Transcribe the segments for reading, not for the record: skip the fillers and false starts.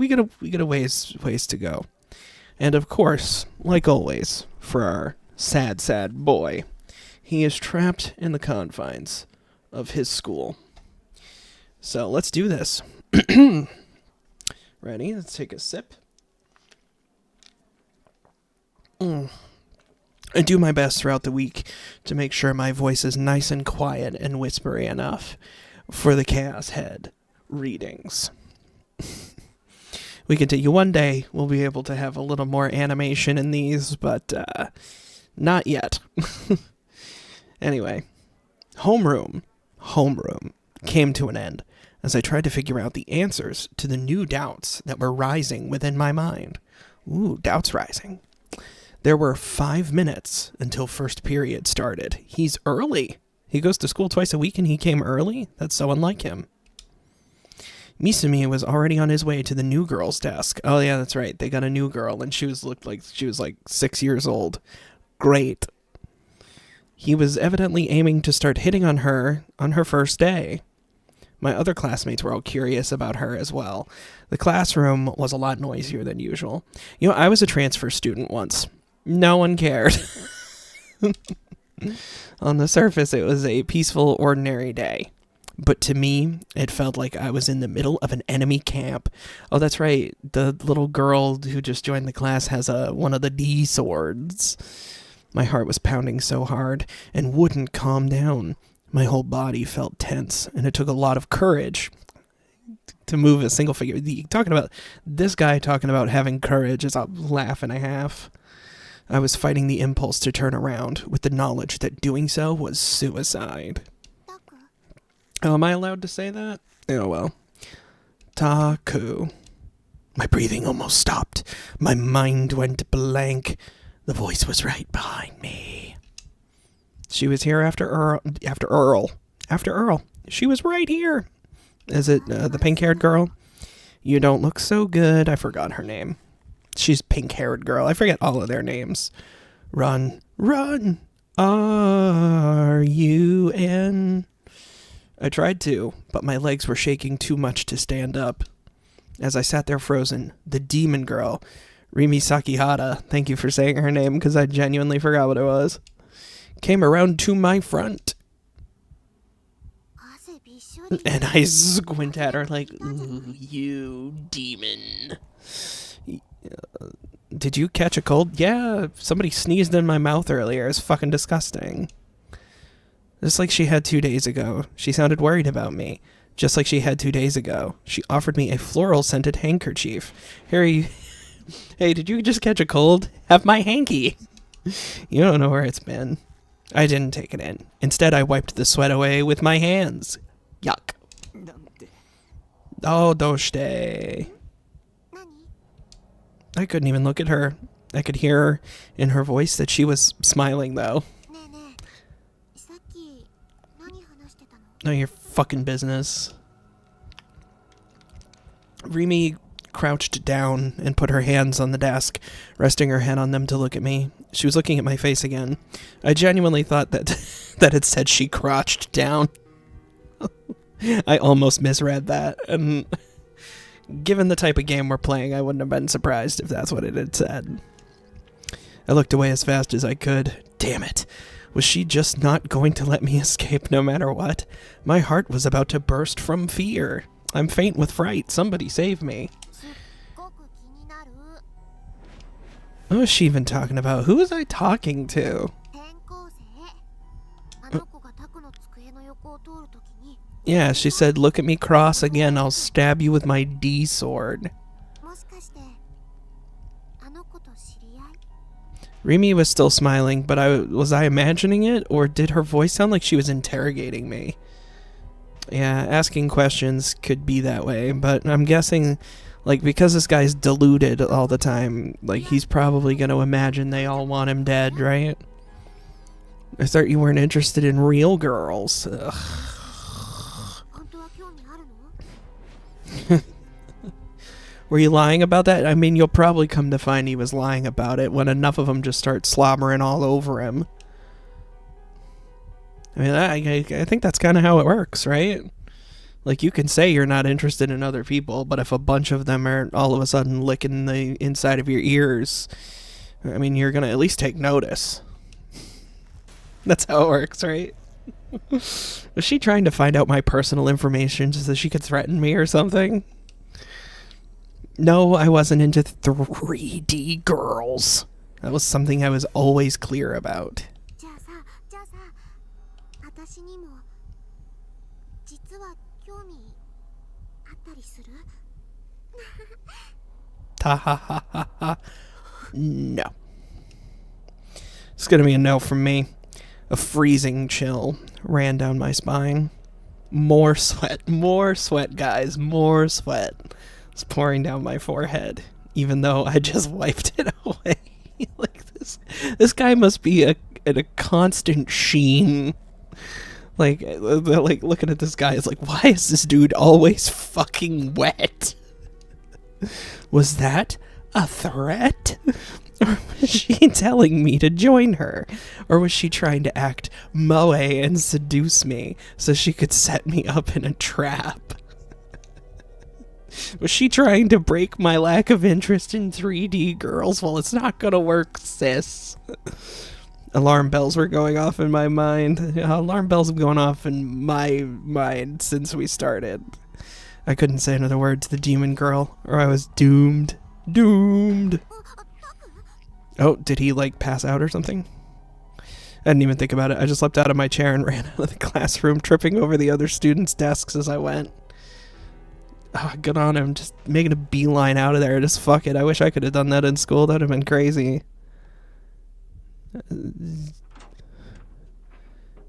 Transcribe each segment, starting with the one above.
got a ways to go. And of course, like always, for our sad boy, he is trapped in the confines of his school. So let's do this. Ready? Let's take a sip. I do my best throughout the week to make sure my voice is nice and quiet and whispery enough for the Chaos Head readings. We continue. One day we'll be able to have a little more animation in these, but not yet. Anyway, homeroom came to an end as I tried to figure out the answers to the new doubts that were rising within my mind. Ooh, doubts rising. There were 5 minutes until first period started. He's early. He goes to school twice a week and he came early? That's so unlike him. Misumi was already on his way to the new girl's desk. Oh yeah, that's right. They got a new girl and looked like she was like 6 years old. Great. He was evidently aiming to start hitting on her first day. My other classmates were all curious about her as well. The classroom was a lot noisier than usual. You know, I was a transfer student once. No one cared. On the surface, it was a peaceful, ordinary day. But to me, it felt like I was in the middle of an enemy camp. Oh, that's right. The little girl who just joined the class has one of the D swords. My heart was pounding so hard and wouldn't calm down. My whole body felt tense, and it took a lot of courage to move a single figure. This guy talking about having courage is a laugh and a half. I was fighting the impulse to turn around with the knowledge that doing so was suicide. Oh, am I allowed to say that? Oh, well. Taku. My breathing almost stopped. My mind went blank. The voice was right behind me. She was here after Earl. She was right here. Is it the pink-haired girl? You don't look so good. I forgot her name. She's pink-haired girl. I forget all of their names. Run. R-U-N. I tried to, but my legs were shaking too much to stand up. As I sat there frozen, the demon girl, Rimi Sakihara, thank you for saying her name because I genuinely forgot what it was, came around to my front. And I squint at her like, ooh, you demon. Did you catch a cold? Yeah, somebody sneezed in my mouth earlier. It's fucking disgusting. Just like she had 2 days ago. She sounded worried about me. Just like she had 2 days ago. She offered me a floral-scented handkerchief. Hey, did you just catch a cold? Have my hanky. You don't know where it's been. I didn't take it in. Instead, I wiped the sweat away with my hands. Yuck. Oh, doshite. I couldn't even look at her. I could hear her in her voice that she was smiling, though. None of your fucking business. Rimi crouched down and put her hands on the desk, resting her head on them to look at me. She was looking at my face again. I genuinely thought that it said she crouched down. I almost misread that, and given the type of game we're playing, I wouldn't have been surprised if that's what it had said. I looked away as fast as I could. Damn it. Was she just not going to let me escape no matter what? My heart was about to burst from fear. I'm faint with fright. Somebody save me. What was she even talking about? Who was I talking to? Yeah, she said, look at me cross again. I'll stab you with my D sword. Rimi was still smiling, but was I imagining it, or did her voice sound like she was interrogating me? Yeah, asking questions could be that way, but I'm guessing, like, because this guy's deluded all the time, like, he's probably going to imagine they all want him dead, right? I thought you weren't interested in real girls. Ugh. Were you lying about that? I mean, you'll probably come to find he was lying about it when enough of them just start slobbering all over him. I mean, I think that's kind of how it works, right? Like, you can say you're not interested in other people, but if a bunch of them are all of a sudden licking the inside of your ears, I mean, you're going to at least take notice. That's how it works, right? Was she trying to find out my personal information just so she could threaten me or something? No, I wasn't into 3D girls. That was something I was always clear about. Ha ha ha ha ha. No. It's gonna be a no from me. A freezing chill ran down my spine. More sweat, guys, more sweat. It's pouring down my forehead, even though I just wiped it away. Like, this guy must be a constant sheen. Like looking at this guy is like, why is this dude always fucking wet? Was that a threat? Or was she telling me to join her? Or was she trying to act moe and seduce me so she could set me up in a trap? Was she trying to break my lack of interest in 3D girls? Well, it's not gonna work, sis. Alarm bells were going off in my mind. Alarm bells have gone off in my mind since we started. I couldn't say another word to the demon girl, or I was doomed. Doomed. Oh, did he, like, pass out or something? I didn't even think about it. I just leapt out of my chair and ran out of the classroom, tripping over the other students' desks as I went. Oh, good on him. Just making a beeline out of there. Just fuck it. I wish I could have done that in school. That would have been crazy.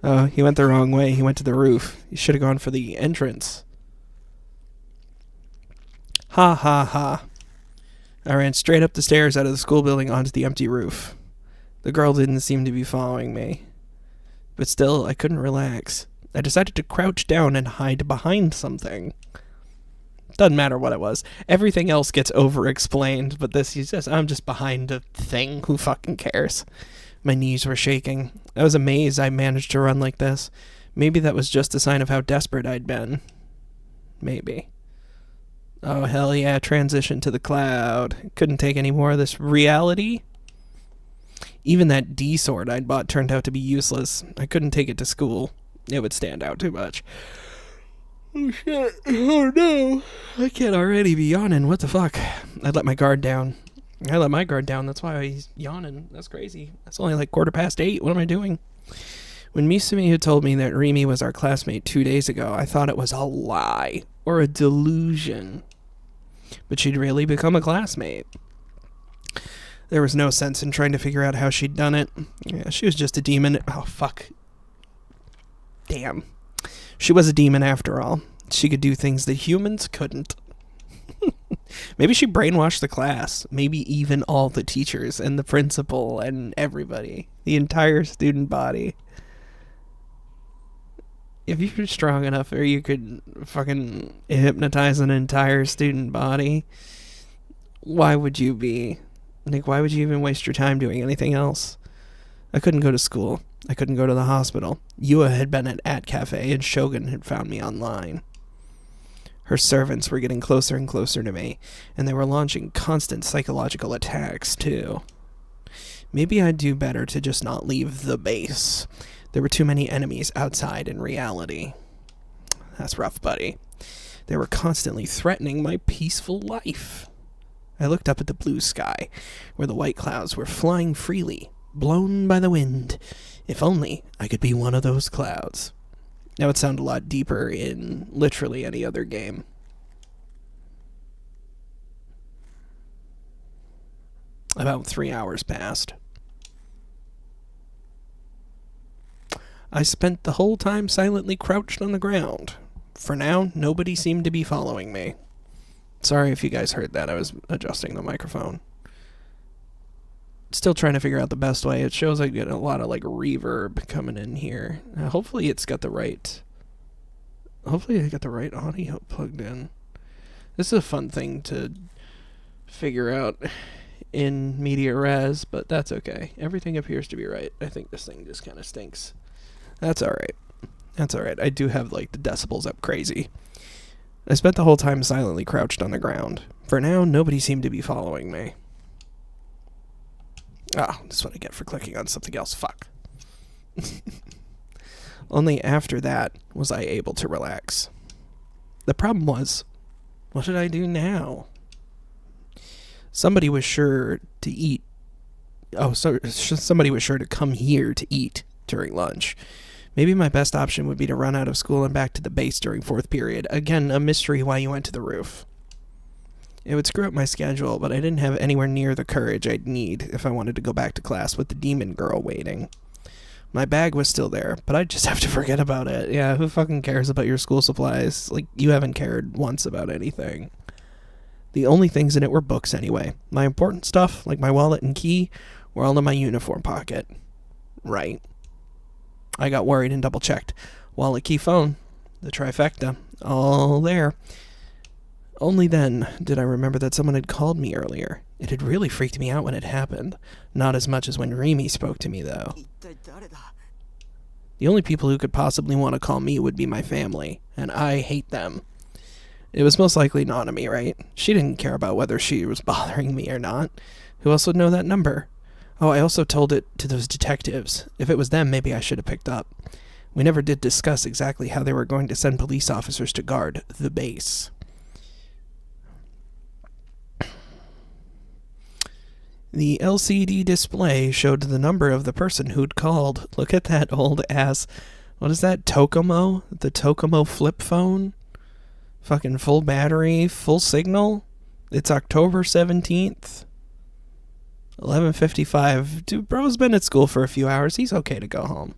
Oh, he went the wrong way. He went to the roof. He should have gone for the entrance. Ha ha ha. I ran straight up the stairs out of the school building onto the empty roof. The girl didn't seem to be following me. But still, I couldn't relax. I decided to crouch down and hide behind something. Doesn't matter what it was. Everything else gets over-explained, but this, he says, I'm just behind a thing. Who fucking cares? My knees were shaking. I was amazed I managed to run like this. Maybe that was just a sign of how desperate I'd been. Maybe. Oh, hell yeah, transition to the cloud. Couldn't take any more of this reality. Even that D sword I'd bought turned out to be useless. I couldn't take it to school. It would stand out too much. Oh shit, oh no. I can't already be yawning, what the fuck? I let my guard down. That's why he's yawning. That's crazy. That's only like 8:15. What am I doing? When Misumi had told me that Rimi was our classmate 2 days ago, I thought it was a lie or a delusion. But she'd really become a classmate. There was no sense in trying to figure out how she'd done it. Yeah, she was just a demon. Oh, fuck. Damn. She was a demon after all. She could do things that humans couldn't. Maybe she brainwashed the class. Maybe even all the teachers and the principal and everybody. The entire student body. If you're strong enough, or you could fucking hypnotize an entire student body, why would you be? Like, why would you even waste your time doing anything else? I couldn't go to school. I couldn't go to the hospital. Yua had been at Cafe, and Shogun had found me online. Her servants were getting closer and closer to me, and they were launching constant psychological attacks, too. Maybe I'd do better to just not leave the base. There were too many enemies outside in reality. That's rough, buddy. They were constantly threatening my peaceful life. I looked up at the blue sky, where the white clouds were flying freely, blown by the wind. If only I could be one of those clouds. That would sound a lot deeper in literally any other game. About 3 hours passed. I spent the whole time silently crouched on the ground. For now, nobody seemed to be following me. Sorry if you guys heard that. I was adjusting the microphone. Still trying to figure out the best way. It shows I get a lot of like reverb coming in here. Hopefully I got the right audio plugged in. This is a fun thing to figure out in media res, but that's okay. Everything appears to be right. I think this thing just kind of stinks. That's alright. I do have like the decibels up crazy. I spent the whole time silently crouched on the ground. For now, nobody seemed to be following me. Ah, that's what I get for clicking on something else. Fuck. Only after that was I able to relax. The problem was, what did I do now? Somebody was sure to eat. Somebody was sure to come here to eat during lunch. Maybe my best option would be to run out of school and back to the base during 4th period. Again, a mystery why you went to the roof. It would screw up my schedule, but I didn't have anywhere near the courage I'd need if I wanted to go back to class with the demon girl waiting. My bag was still there, but I'd just have to forget about it. Yeah, who fucking cares about your school supplies? Like, you haven't cared once about anything. The only things in it were books anyway. My important stuff, like my wallet and key, were all in my uniform pocket. Right. I got worried and double-checked. Wallet, key, phone. The trifecta. All there. Only then did I remember that someone had called me earlier. It had really freaked me out when it happened. Not as much as when Rimi spoke to me, though. The only people who could possibly want to call me would be my family, and I hate them. It was most likely Nanami, right? She didn't care about whether she was bothering me or not. Who else would know that number? Oh, I also told it to those detectives. If it was them, maybe I should have picked up. We never did discuss exactly how they were going to send police officers to guard the base. The LCD display showed the number of the person who'd called. Look at that old ass. What is that? Tokomo? The Tokomo flip phone? Fucking full battery, full signal? It's October 17th. 11:55. Dude, bro's been at school for a few hours. He's okay to go home.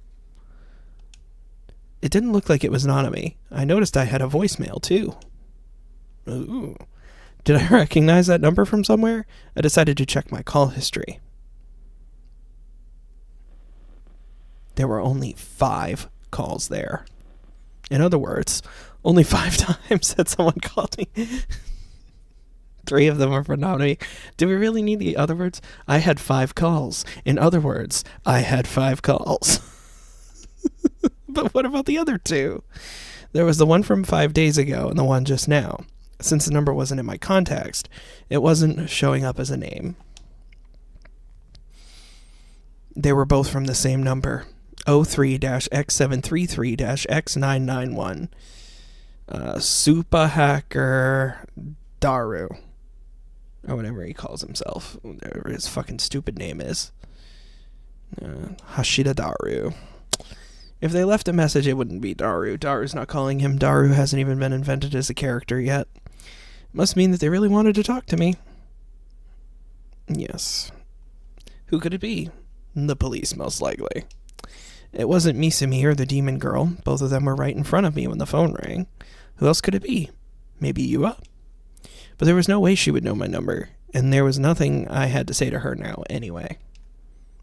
It didn't look like it was Nanami. I noticed I had a voicemail, too. Ooh. Did I recognize that number from somewhere? I decided to check my call history. There were only 5 calls there. In other words, only 5 times that someone called me. 3 of them were for Nanami. Do we really need the other words? I had 5 calls. In other words, I had 5 calls. But what about the other 2? There was the one from 5 days ago and the one just now. Since the number wasn't in my contacts, it wasn't showing up as a name. They were both from the same number. 03-X733-X991. Super Hacker Daru. Or whatever he calls himself. Whatever his fucking stupid name is. Hashida Daru. If they left a message, it wouldn't be Daru. Daru's not calling him. Daru hasn't even been invented as a character yet. Must mean that they really wanted to talk to me. Yes. Who could it be? The police, most likely. It wasn't Misumi or the demon girl. Both of them were right in front of me when the phone rang. Who else could it be? Maybe Yua? But there was no way she would know my number, and there was nothing I had to say to her now anyway.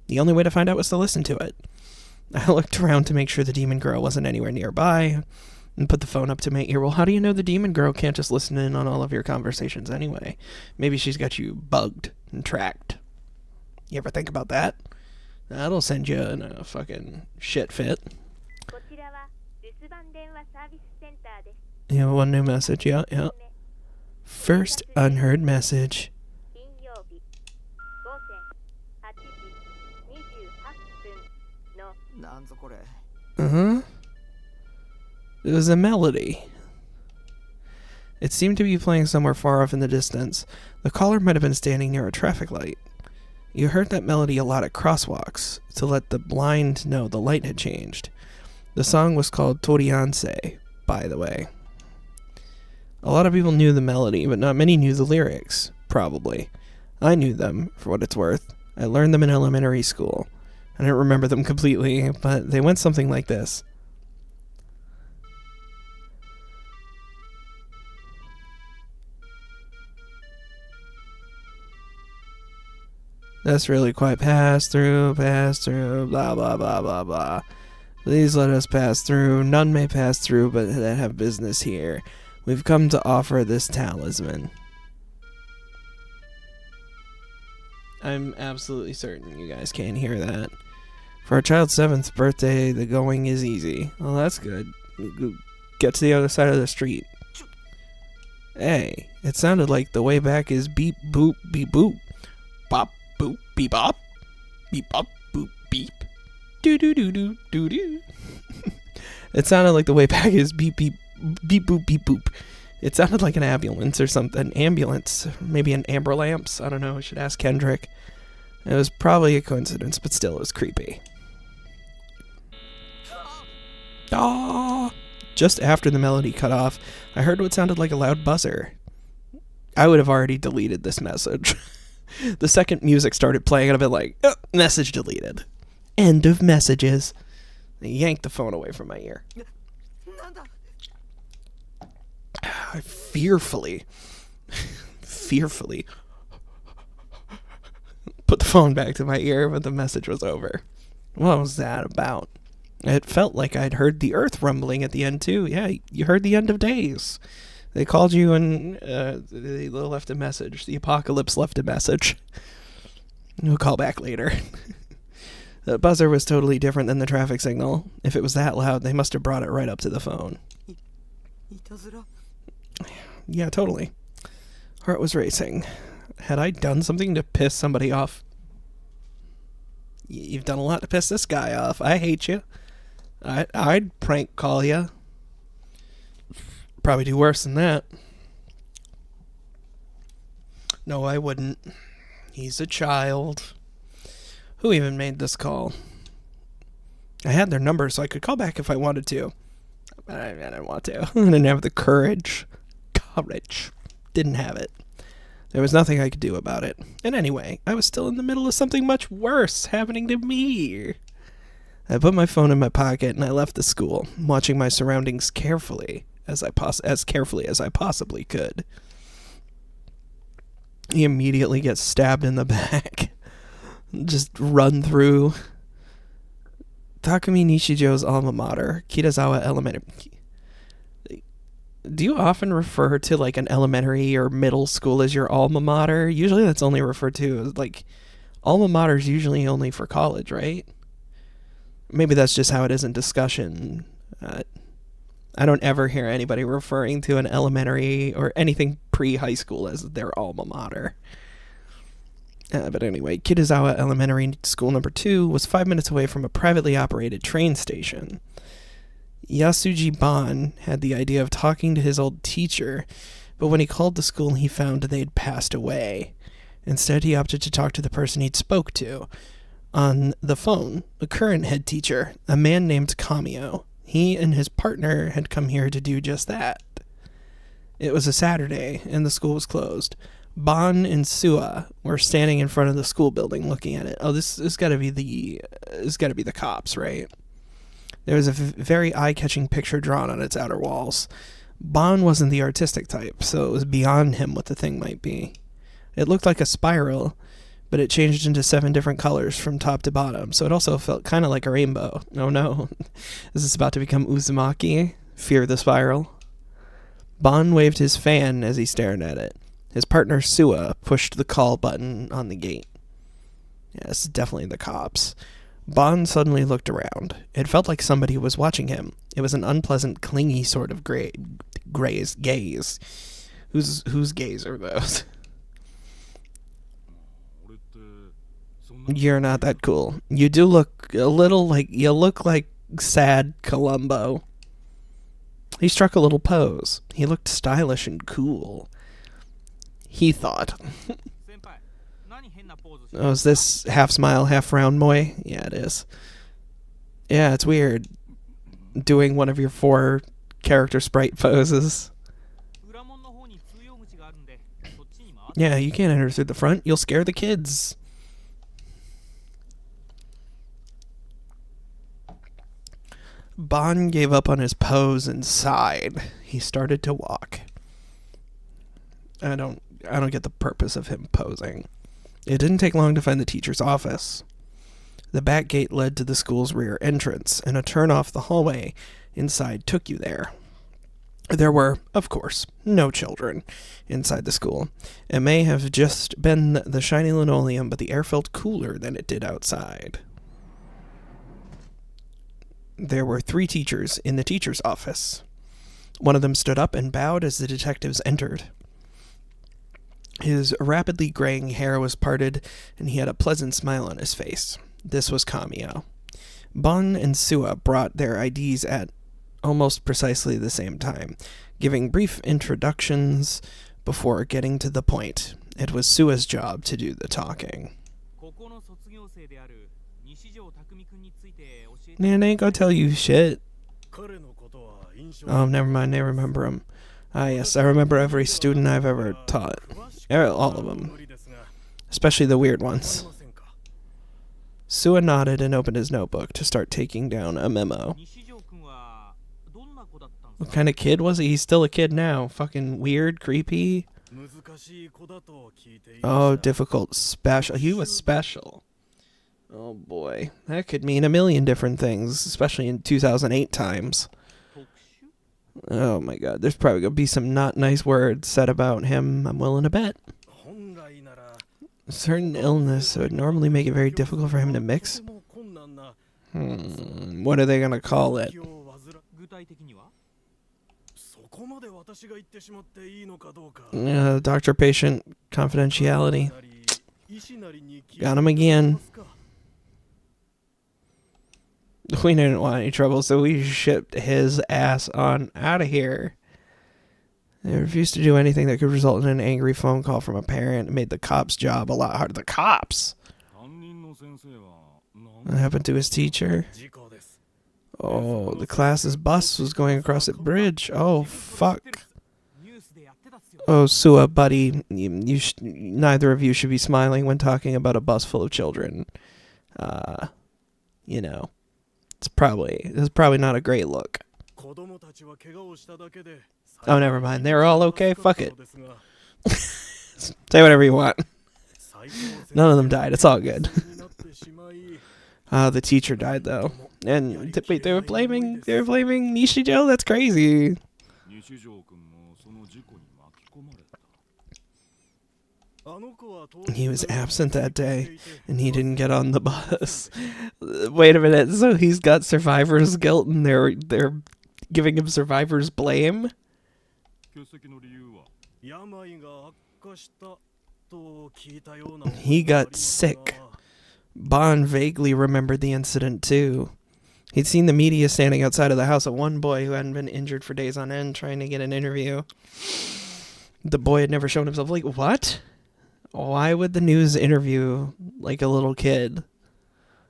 The only way to find out was to listen to it. I looked around to make sure the demon girl wasn't anywhere nearby, and put the phone up to my ear. Well, how do you know the demon girl can't just listen in on all of your conversations anyway? Maybe she's got you bugged and tracked. You ever think about that? That'll send you in a fucking shit fit. You have one new message, yeah. First unheard message. It was a melody. It seemed to be playing somewhere far off in the distance. The caller might have been standing near a traffic light. You heard that melody a lot at crosswalks, to let the blind know the light had changed. The song was called Torianse, by the way. A lot of people knew the melody, but not many knew the lyrics, probably. I knew them, for what it's worth. I learned them in elementary school. I don't remember them completely, but they went something like this. That's really quite pass through, blah, blah, blah, blah, blah. Please let us pass through. None may pass through, but that have business here. We've come to offer this talisman. I'm absolutely certain you guys can't hear that. For a child's 7th birthday, the going is easy. Well, that's good. Get to the other side of the street. Hey, it sounded like the way back is beep boop beep boop. Bop boop beep bop. Beep bop boop beep. Doo doo doo doo doo doo. It sounded like the way back is beep beep beep boop beep boop. It sounded like an ambulance or something. Ambulance. Maybe an ambulance. I don't know. I should ask Kendrick. It was probably a coincidence, but still, it was creepy. Ah! Just after the melody cut off, I heard what sounded like a loud buzzer. I would have already deleted this message. The second music started playing, I'd have been like, oh, message deleted. End of messages. I yanked the phone away from my ear. I fearfully put the phone back to my ear, but the message was over. What was that about? It felt like I'd heard the earth rumbling at the end, too. Yeah, you heard the end of days. They called you and they left a message. The apocalypse left a message. We'll call back later. The buzzer was totally different than the traffic signal. If it was that loud, they must have brought it right up to the phone. Yeah, totally. Heart was racing. Had I done something to piss somebody off? You've done a lot to piss this guy off. I hate you. I'd prank call you. Probably do worse than that. No, I wouldn't. He's a child. Who even made this call? I had their number, so I could call back if I wanted to. But I didn't want to. I didn't have the courage. Didn't have it. There was nothing I could do about it. And anyway, I was still in the middle of something much worse happening to me. I put my phone in my pocket and I left the school, watching my surroundings carefully, as carefully as I possibly could. He immediately gets stabbed in the back. Just run through. Takumi Nishijo's alma mater, Kitazawa Elementary. Do you often refer to like an elementary or middle school as your alma mater? Usually that's only referred to as like alma mater is usually only for college, right? Maybe that's just how it is in discussion. I don't ever hear anybody referring to an elementary or anything pre-high school as their alma mater. But anyway, Kitazawa Elementary School number 2 was 5 minutes away from a privately operated train station. Yasuji Ban had the idea of talking to his old teacher, but when he called the school, he found they'd passed away. Instead, he opted to talk to the person he'd spoke to. On the phone, the current head teacher, a man named Kamio. He and his partner had come here to do just that. It was a Saturday, and the school was closed. Ban and Sua were standing in front of the school building looking at it. Oh, this has got to be the cops, right? There was a very eye-catching picture drawn on its outer walls. Ban wasn't the artistic type, so it was beyond him what the thing might be. It looked like a spiral, but it changed into 7 different colors from top to bottom, so it also felt kind of like a rainbow. Oh no, is this about to become Uzumaki? Fear the spiral? Ban waved his fan as he stared at it. His partner Sua pushed the call button on the gate. Yeah, this is definitely the cops. Ban suddenly looked around. It felt like somebody was watching him. It was an unpleasant, clingy sort of gaze. Whose gaze are those? You're not that cool. You do look a little like... You look like sad Columbo. He struck a little pose. He looked stylish and cool. He thought. Oh, is this half smile, half frown moe? Yeah, it is. Yeah, it's weird. Doing one of your 4 character sprite poses. Yeah, you can't enter through the front. You'll scare the kids. Ban gave up on his pose and sighed. He started to walk. I don't get the purpose of him posing. It didn't take long to find the teacher's office. The back gate led to the school's rear entrance, and a turn off the hallway inside took you there. There were, of course, no children inside the school. It may have just been the shiny linoleum, but the air felt cooler than it did outside. There were 3 teachers in the teacher's office. One of them stood up and bowed as the detectives entered. His rapidly graying hair was parted, and he had a pleasant smile on his face. This was Kamio. Bon and Sua brought their IDs at almost precisely the same time, giving brief introductions before getting to the point. It was Sua's job to do the talking. Man, I ain't gonna tell you shit. Oh, never mind, I remember him. Ah, yes, I remember every student I've ever taught. All of them. Especially the weird ones. Sua nodded and opened his notebook to start taking down a memo. What kind of kid was he? He's still a kid now. Fucking weird, creepy. Oh, difficult, special. He was special. Oh boy. That could mean a million different things, especially in 2008 times. Oh my god, there's probably going to be some not nice words said about him, I'm willing to bet. A certain illness would normally make it very difficult for him to mix. What are they going to call it? Doctor-patient confidentiality. Got him again. We didn't want any trouble, so we shipped his ass on out of here. They refused to do anything that could result in an angry phone call from a parent. It made the cops' job a lot harder. The cops! What happened to his teacher? Oh, the class's bus was going across a bridge. Oh, fuck. Oh, Sua, buddy, neither of you should be smiling when talking about a bus full of children. You know, it's probably not a great look. Oh, never mind. They were all okay. Fuck it. Say whatever you want. None of them died. It's all good. The teacher died though. And wait, they were blaming Nishijo? That's crazy. He was absent that day, and he didn't get on the bus. Wait a minute, so he's got survivor's guilt, and they're giving him survivor's blame? He got sick. Bon vaguely remembered the incident, too. He'd seen the media standing outside of the house of one boy who hadn't been injured for days on end trying to get an interview. The boy had never shown himself. Like, what? Why would the news interview, like, a little kid?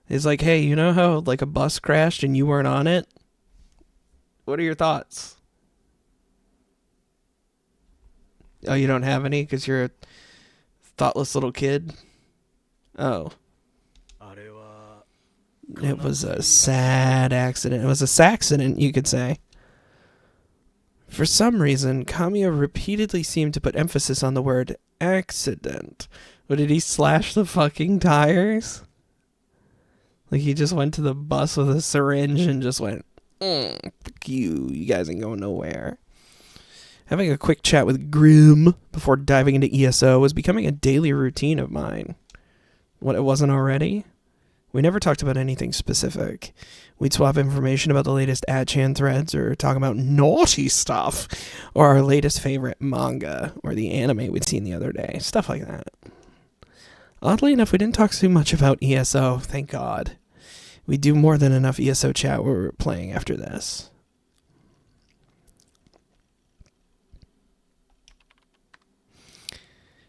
It's like, hey, you know how, like, a bus crashed and you weren't on it? What are your thoughts? Oh, you don't have any because you're a thoughtless little kid? Oh. It was a sad accident. It was a saxident, you could say. For some reason, Kamiya repeatedly seemed to put emphasis on the word accident. But did he slash the fucking tires? Like he just went to the bus with a syringe and just went, fuck you, you guys ain't going nowhere. Having a quick chat with Grim before diving into ESO was becoming a daily routine of mine. What it wasn't already? We never talked about anything specific. We'd swap information about the latest Ad-chan threads or talk about naughty stuff or our latest favorite manga or the anime we'd seen the other day. Stuff like that. Oddly enough, we didn't talk too much about ESO, thank God. We do more than enough ESO chat where we're playing after this.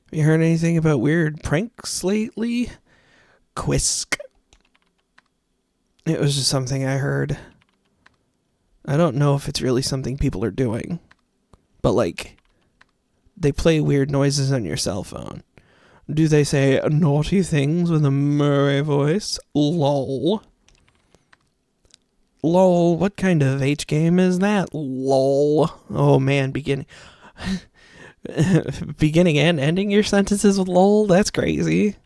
Have you heard anything about weird pranks lately? Quisk. It was just something I heard. I don't know if it's really something people are doing. But like, they play weird noises on your cell phone. Do they say naughty things with a Murray voice? LOL. LOL, what kind of H game is that? LOL. Oh man, beginning and ending your sentences with LOL? That's crazy.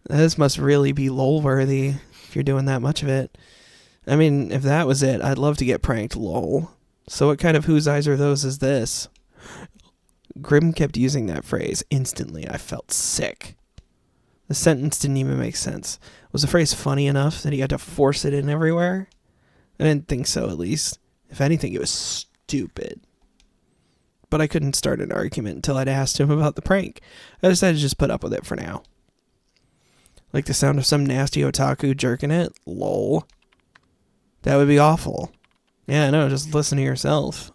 This must really be LOL worthy. You're doing that much of it. I mean, if that was it, I'd love to get pranked, lol. So what kind of whose eyes are those is this? Grim kept using that phrase. Instantly, I felt sick. The sentence didn't even make sense. Was the phrase funny enough that he had to force it in everywhere? I didn't think so, at least. If anything, it was stupid. But I couldn't start an argument until I'd asked him about the prank. I decided to just put up with it for now. Like the sound of some nasty otaku jerking it? Lol. That would be awful. Yeah, no, just listen to yourself.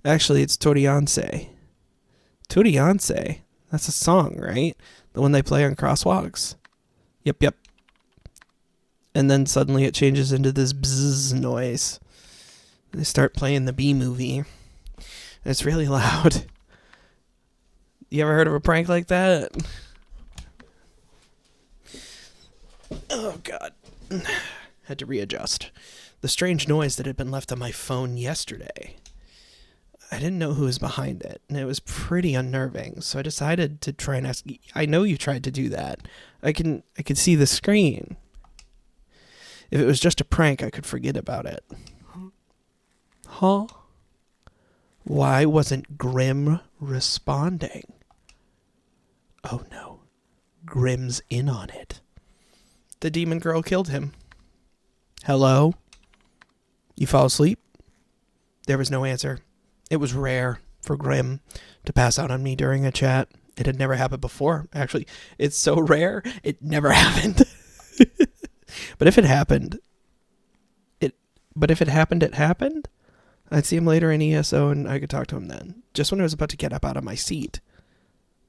Actually, it's Torianse. Torianse? That's a song, right? The one they play on crosswalks? Yep. And then suddenly it changes into this bzzz noise. They start playing the B movie. It's really loud. You ever heard of a prank like that? Oh, God. Had to readjust. The strange noise that had been left on my phone yesterday. I didn't know who was behind it, and it was pretty unnerving, so I decided to try and ask. I know you tried to do that. I could see the screen. If it was just a prank, I could forget about it. Huh? Why wasn't Grim responding? Oh no. Grim's in on it. The demon girl killed him. Hello? You fall asleep? There was no answer. It was rare for Grim to pass out on me during a chat. It had never happened before. Actually, it's so rare, it never happened. But if it happened, it happened. I'd see him later in ESO and I could talk to him then. Just when I was about to get up out of my seat.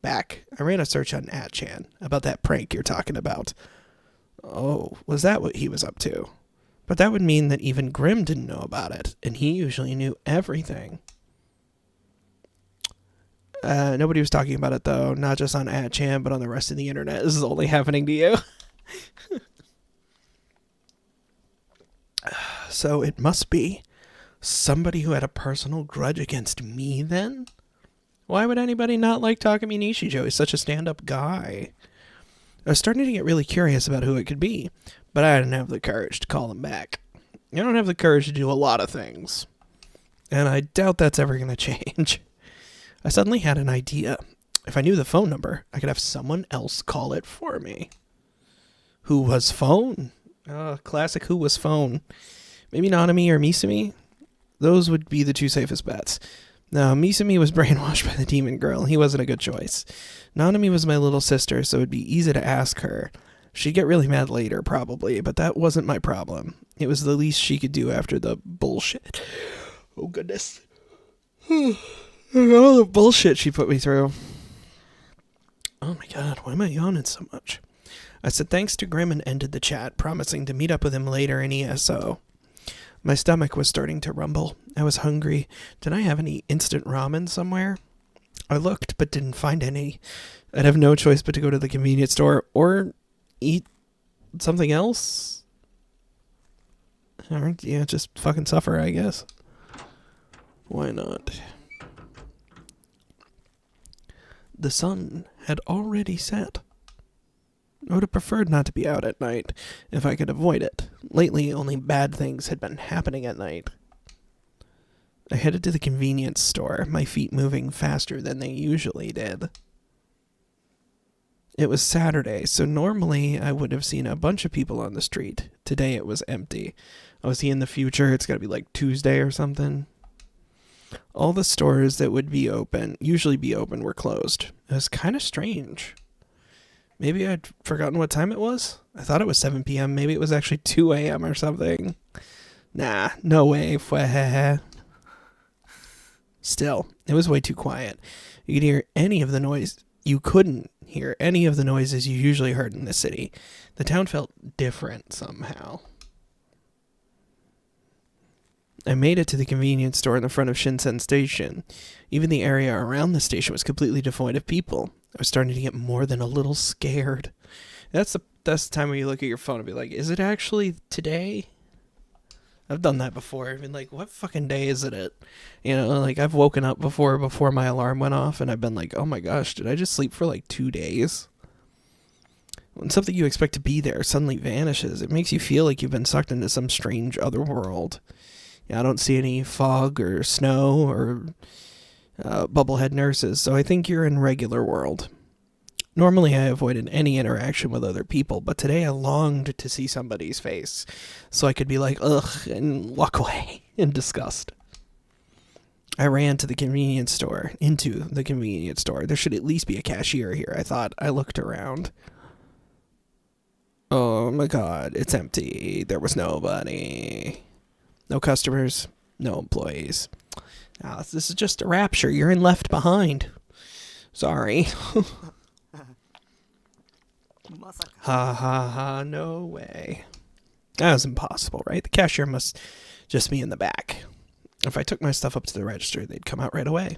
Back, I ran a search on 8chan about that prank you're talking about. Oh, was that what he was up to? But that would mean that even Grim didn't know about it, and he usually knew everything. Nobody was talking about it, though. Not just on 8chan, but on the rest of the internet. This is only happening to you. So it must be somebody who had a personal grudge against me, then? Why would anybody not like Takumi Nishijo? He's such a stand-up guy. I was starting to get really curious about who it could be, but I didn't have the courage to call him back. I don't have the courage to do a lot of things, and I doubt that's ever going to change. I suddenly had an idea. If I knew the phone number, I could have someone else call it for me. Who was phone? Classic who was phone. Maybe Nanami or Misumi? Those would be the two safest bets. Now, Misumi was brainwashed by the demon girl. He wasn't a good choice. Nanami was my little sister, so it'd be easy to ask her. She'd get really mad later, probably, but that wasn't my problem. It was the least she could do after the bullshit. Oh, goodness. All the bullshit she put me through. Oh, my God. Why am I yawning so much? I said thanks to Grim and ended the chat, promising to meet up with him later in ESO. My stomach was starting to rumble. I was hungry. Did I have any instant ramen somewhere? I looked, but didn't find any. I'd have no choice but to go to the convenience store or eat something else. Or, yeah, just fucking suffer, I guess. Why not? The sun had already set. I would have preferred not to be out at night, if I could avoid it. Lately, only bad things had been happening at night. I headed to the convenience store, my feet moving faster than they usually did. It was Saturday, so normally I would have seen a bunch of people on the street. Today it was empty. I was in the future, it's gotta be like Tuesday or something. All the stores that would usually be open, were closed. It was kind of strange. Maybe I'd forgotten what time it was? I thought it was 7 p.m. Maybe it was actually 2 a.m. or something. Nah, no way. Still, it was way too quiet. You couldn't hear any of the noises you usually heard in the city. The town felt different somehow. I made it to the convenience store in the front of Shinsen Station. Even the area around the station was completely devoid of people. I was starting to get more than a little scared. That's the time where you look at your phone and be like, is it actually today? I've done that before. I've been like, what fucking day is it? You know, like I've woken up before my alarm went off and I've been like, oh my gosh, did I just sleep for like 2 days? When something you expect to be there suddenly vanishes, it makes you feel like you've been sucked into some strange other world. Yeah, I don't see any fog or snow or bubblehead nurses, so I think you're in regular world. Normally I avoided any interaction with other people, but today I longed to see somebody's face, so I could be like, ugh, and walk away in disgust. I ran to the convenience store, into the convenience store. There should at least be a cashier here, I thought. I looked around. Oh my god, it's empty. There was nobody. No customers, no employees. This is just a rapture. You're in Left Behind. Sorry. Ha ha ha, no way. That was impossible, right? The cashier must just be in the back. If I took my stuff up to the register, they'd come out right away.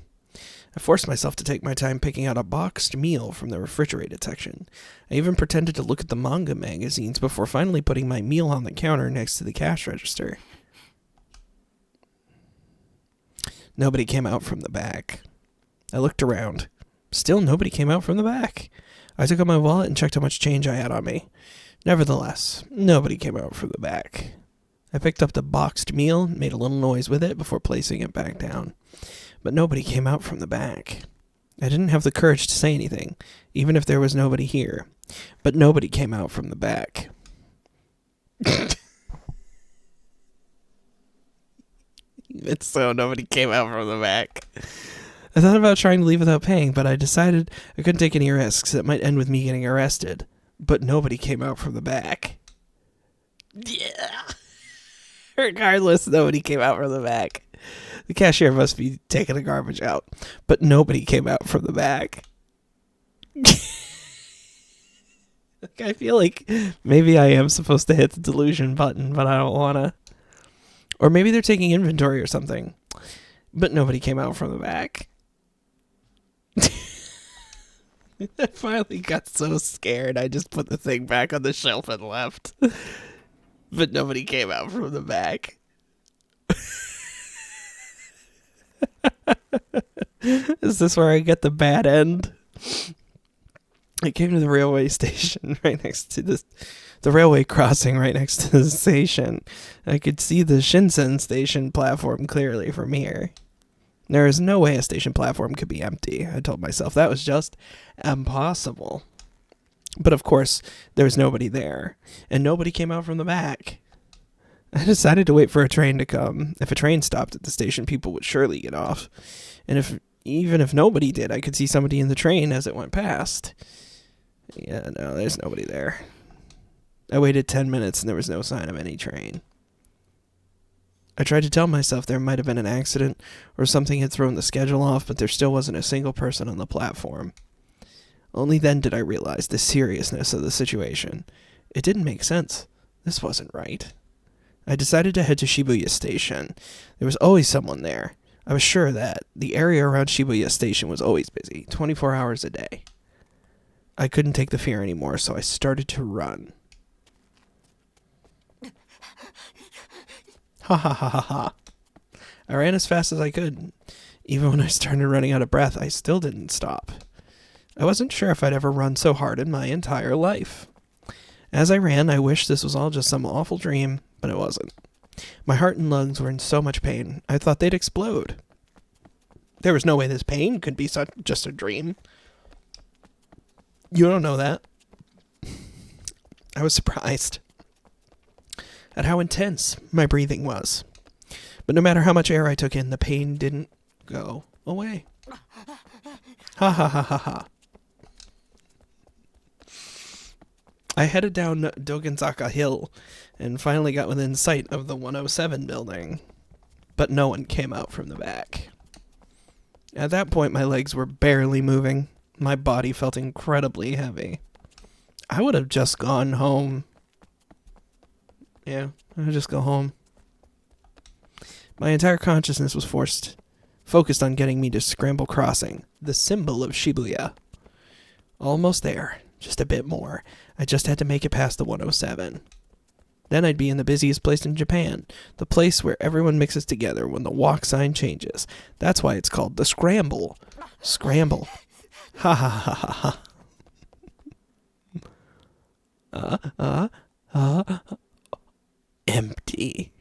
I forced myself to take my time picking out a boxed meal from the refrigerated section. I even pretended to look at the manga magazines before finally putting my meal on the counter next to the cash register. Nobody came out from the back. I looked around. Still nobody came out from the back. I took out my wallet and checked how much change I had on me. Nevertheless, nobody came out from the back. I picked up the boxed meal, made a little noise with it before placing it back down. But nobody came out from the back. I didn't have the courage to say anything, even if there was nobody here. But nobody came out from the back. It's so nobody came out from the back. I thought about trying to leave without paying, but I decided I couldn't take any risks that might end with me getting arrested. But nobody came out from the back. Yeah. Regardless, nobody came out from the back. The cashier must be taking the garbage out. But nobody came out from the back. I feel like maybe I am supposed to hit the delusion button, but I don't want to. Or maybe they're taking inventory or something. But nobody came out from the back. I finally got so scared, I just put the thing back on the shelf and left. But nobody came out from the back. Is this where I get the bad end? I came to the railway station right next to the railway crossing right next to the station. I could see the Shinsen station platform clearly from here. There is no way a station platform could be empty. I told myself that was just impossible. But of course, there was nobody there, and nobody came out from the back. I decided to wait for a train to come. If a train stopped at the station, people would surely get off. And even if nobody did, I could see somebody in the train as it went past. Yeah, no, there's nobody there. I waited 10 minutes and there was no sign of any train. I tried to tell myself there might have been an accident or something had thrown the schedule off, but there still wasn't a single person on the platform. Only then did I realize the seriousness of the situation. It didn't make sense. This wasn't right. I decided to head to Shibuya Station. There was always someone there. I was sure that the area around Shibuya Station was always busy, 24 hours a day. I couldn't take the fear anymore, so I started to run. Ha ha ha ha ha. I ran as fast as I could. Even when I started running out of breath, I still didn't stop. I wasn't sure if I'd ever run so hard in my entire life. As I ran, I wished this was all just some awful dream, but it wasn't. My heart and lungs were in so much pain, I thought they'd explode. There was no way this pain could be just a dream. You don't know that. I was surprised at how intense my breathing was. But no matter how much air I took in, the pain didn't go away. Ha ha ha ha ha. I headed down Dogenzaka Hill and finally got within sight of the 107 building. But no one came out from the back. At that point, my legs were barely moving. My body felt incredibly heavy. I would have just gone home. Yeah, I would just go home. My entire consciousness was focused on getting me to Scramble Crossing, the symbol of Shibuya. Almost there, just a bit more. I just had to make it past the 107. Then I'd be in the busiest place in Japan, the place where everyone mixes together when the walk sign changes. That's why it's called the Scramble. Scramble. Ha ha ha ha ha. Empty.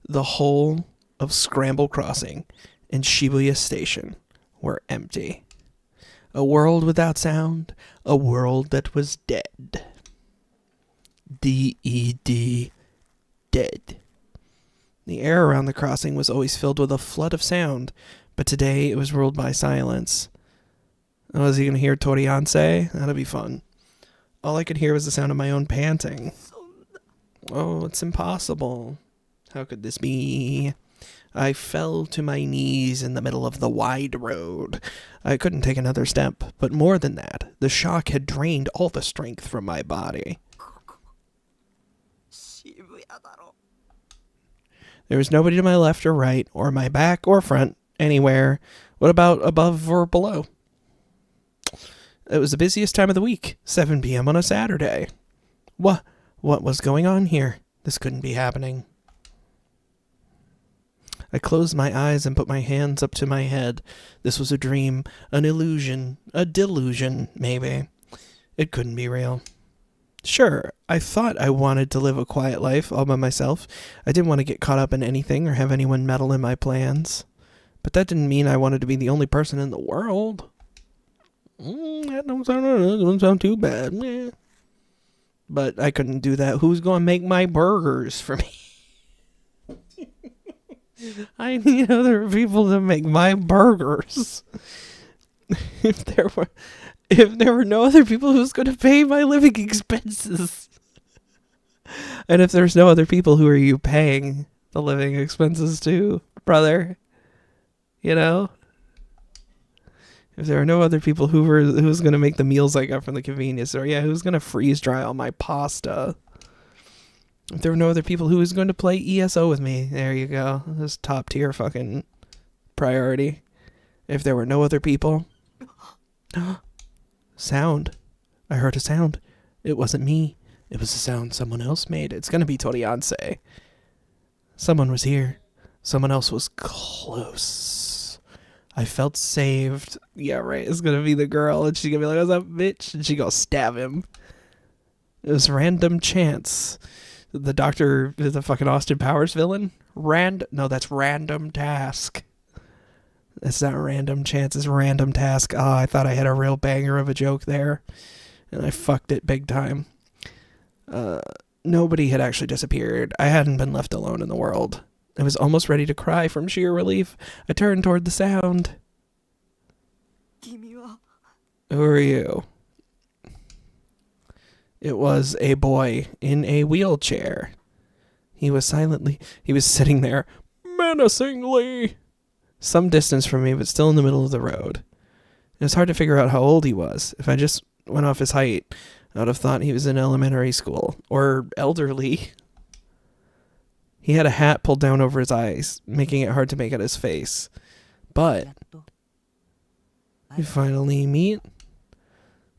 The whole of Scramble Crossing and Shibuya Station were empty. A world without sound, a world that was dead. D-E-D, dead. The air around the crossing was always filled with a flood of sound, but today it was ruled by silence. Oh, is he going to hear Torian say? That'll be fun. All I could hear was the sound of my own panting. Oh, it's impossible. How could this be? I fell to my knees in the middle of the wide road. I couldn't take another step, but more than that, the shock had drained all the strength from my body. There was nobody to my left or right, or my back or front, anywhere. What about above or below? It was the busiest time of the week, 7 p.m. on a Saturday. What was going on here? This couldn't be happening. I closed my eyes and put my hands up to my head. This was a dream, an illusion, a delusion, maybe. It couldn't be real. Sure, I thought I wanted to live a quiet life all by myself. I didn't want to get caught up in anything or have anyone meddle in my plans. But that didn't mean I wanted to be the only person in the world. That don't sound too bad. Meh. But I couldn't do that. Who's going to make my burgers for me? I need other people to make my burgers. If there were no other people, who's going to pay my living expenses? And if there's no other people, who are you paying the living expenses to, brother? You know? If there are no other people, who's going to make the meals I got from the convenience store? Yeah, who's going to freeze dry all my pasta? If there were no other people, who is going to play ESO with me? There you go. This top tier fucking priority. If there were no other people. Sound. I heard a sound. It wasn't me. It was a sound someone else made. It's going to be Torianse. Someone was here. Someone else was close. I felt saved. Yeah, right. It's going to be the girl. And she's going to be like, what's up, bitch? And she go stab him. It was random chance. The doctor is a fucking Austin Powers villain. No, that's random task. It's not random chance. It's random task. Oh, I thought I had a real banger of a joke there. And I fucked it big time. Nobody had actually disappeared. I hadn't been left alone in the world. I was almost ready to cry from sheer relief. I turned toward the sound. Who are you? It was a boy in a wheelchair. He was sitting there menacingly, some distance from me, but still in the middle of the road. It was hard to figure out how old he was. If I just went off his height, I would have thought he was in elementary school or elderly. He had a hat pulled down over his eyes, making it hard to make out his face. But we finally meet.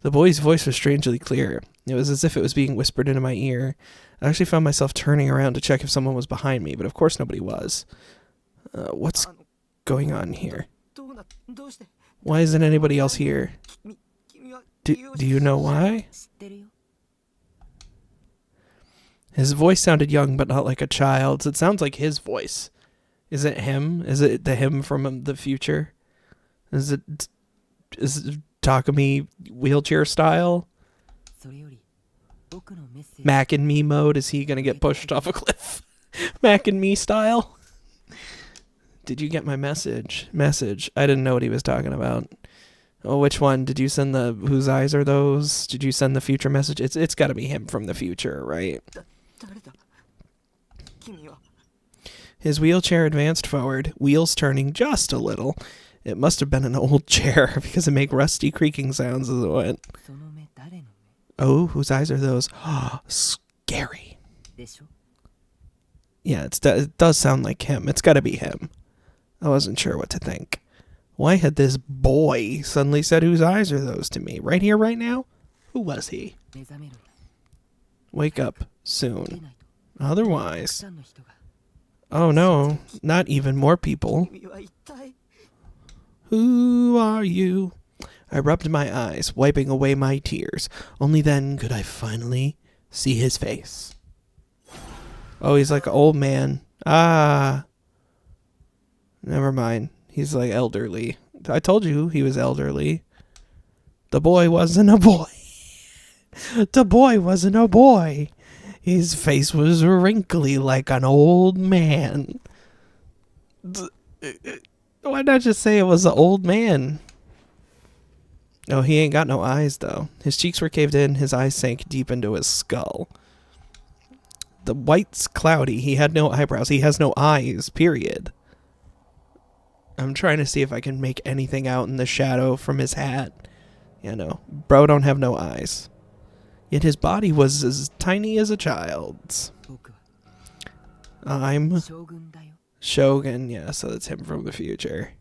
The boy's voice was strangely clear. It was as if it was being whispered into my ear. I actually found myself turning around to check if someone was behind me, but of course nobody was. What's going on here? Why isn't anybody else here? Do you know why? His voice sounded young, but not like a child's. It sounds like his voice. Is it him? Is it the him from the future? Is it Takumi wheelchair style? Mac and me mode? Is he going to get pushed off a cliff? Mac and me style? Did you get my message? I didn't know what he was talking about. Oh, which one? Did you send the whose eyes are those? Did you send the future message? It's got to be him from the future, right? His wheelchair advanced forward, wheels turning just a little. It must have been an old chair because it made rusty creaking sounds as it went. Oh, whose eyes are those? Scary. Yeah, it does sound like him. It's got to be him. I wasn't sure what to think. Why had this boy suddenly said whose eyes are those to me? Right here, right now? Who was he? Wake up soon. Otherwise... Oh no, not even more people. Who are you? I rubbed my eyes, wiping away my tears. Only then could I finally see his face. Oh, he's like an old man. Ah. Never mind. He's like elderly. I told you he was elderly. The boy wasn't a boy. The boy wasn't a boy. His face was wrinkly like an old man. Why not just say it was an old man? Oh, he ain't got no eyes, though. His cheeks were caved in, his eyes sank deep into his skull. The white's cloudy. He had no eyebrows. He has no eyes, period. I'm trying to see if I can make anything out in the shadow from his hat. Yeah, no. Bro don't have no eyes. Yet his body was as tiny as a child's. I'm Shogun, yeah, so that's him from the future.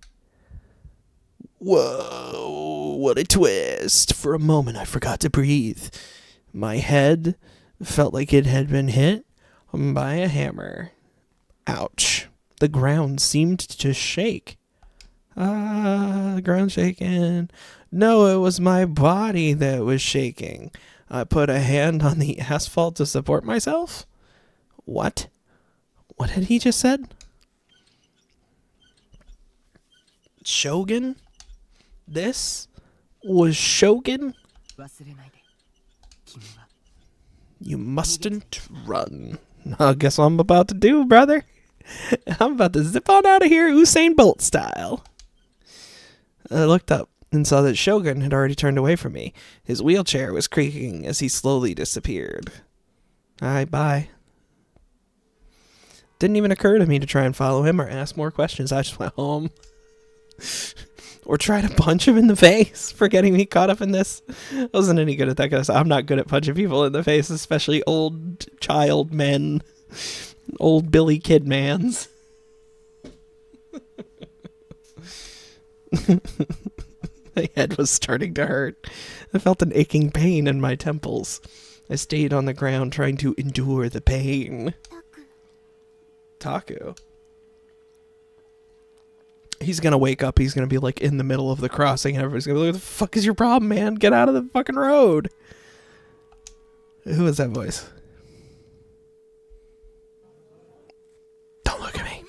Whoa, what a twist. For a moment I forgot to breathe. My head felt like it had been hit by a hammer. Ouch. The ground seemed to shake. The ground shaking. No, it was my body that was shaking. I put a hand on the asphalt to support myself? What? What had he just said? Shogun? This was Shogun? You mustn't run. I guess what I'm about to do, brother. I'm about to zip on out of here Usain Bolt style. I looked up and saw that Shogun had already turned away from me. His wheelchair was creaking as he slowly disappeared. Alright, bye. Didn't even occur to me to try and follow him or ask more questions. I just went home. Or try to punch him in the face for getting me caught up in this. I wasn't any good at that kind of stuff. I'm not good at punching people in the face, especially old child men. Old Billy Kid mans. My head was starting to hurt. I felt an aching pain in my temples. I stayed on the ground trying to endure the pain. Taku. He's gonna wake up, he's gonna be like in the middle of the crossing, and everybody's gonna be like, what the fuck is your problem, man? Get out of the fucking road. Who is that voice? Don't look at me.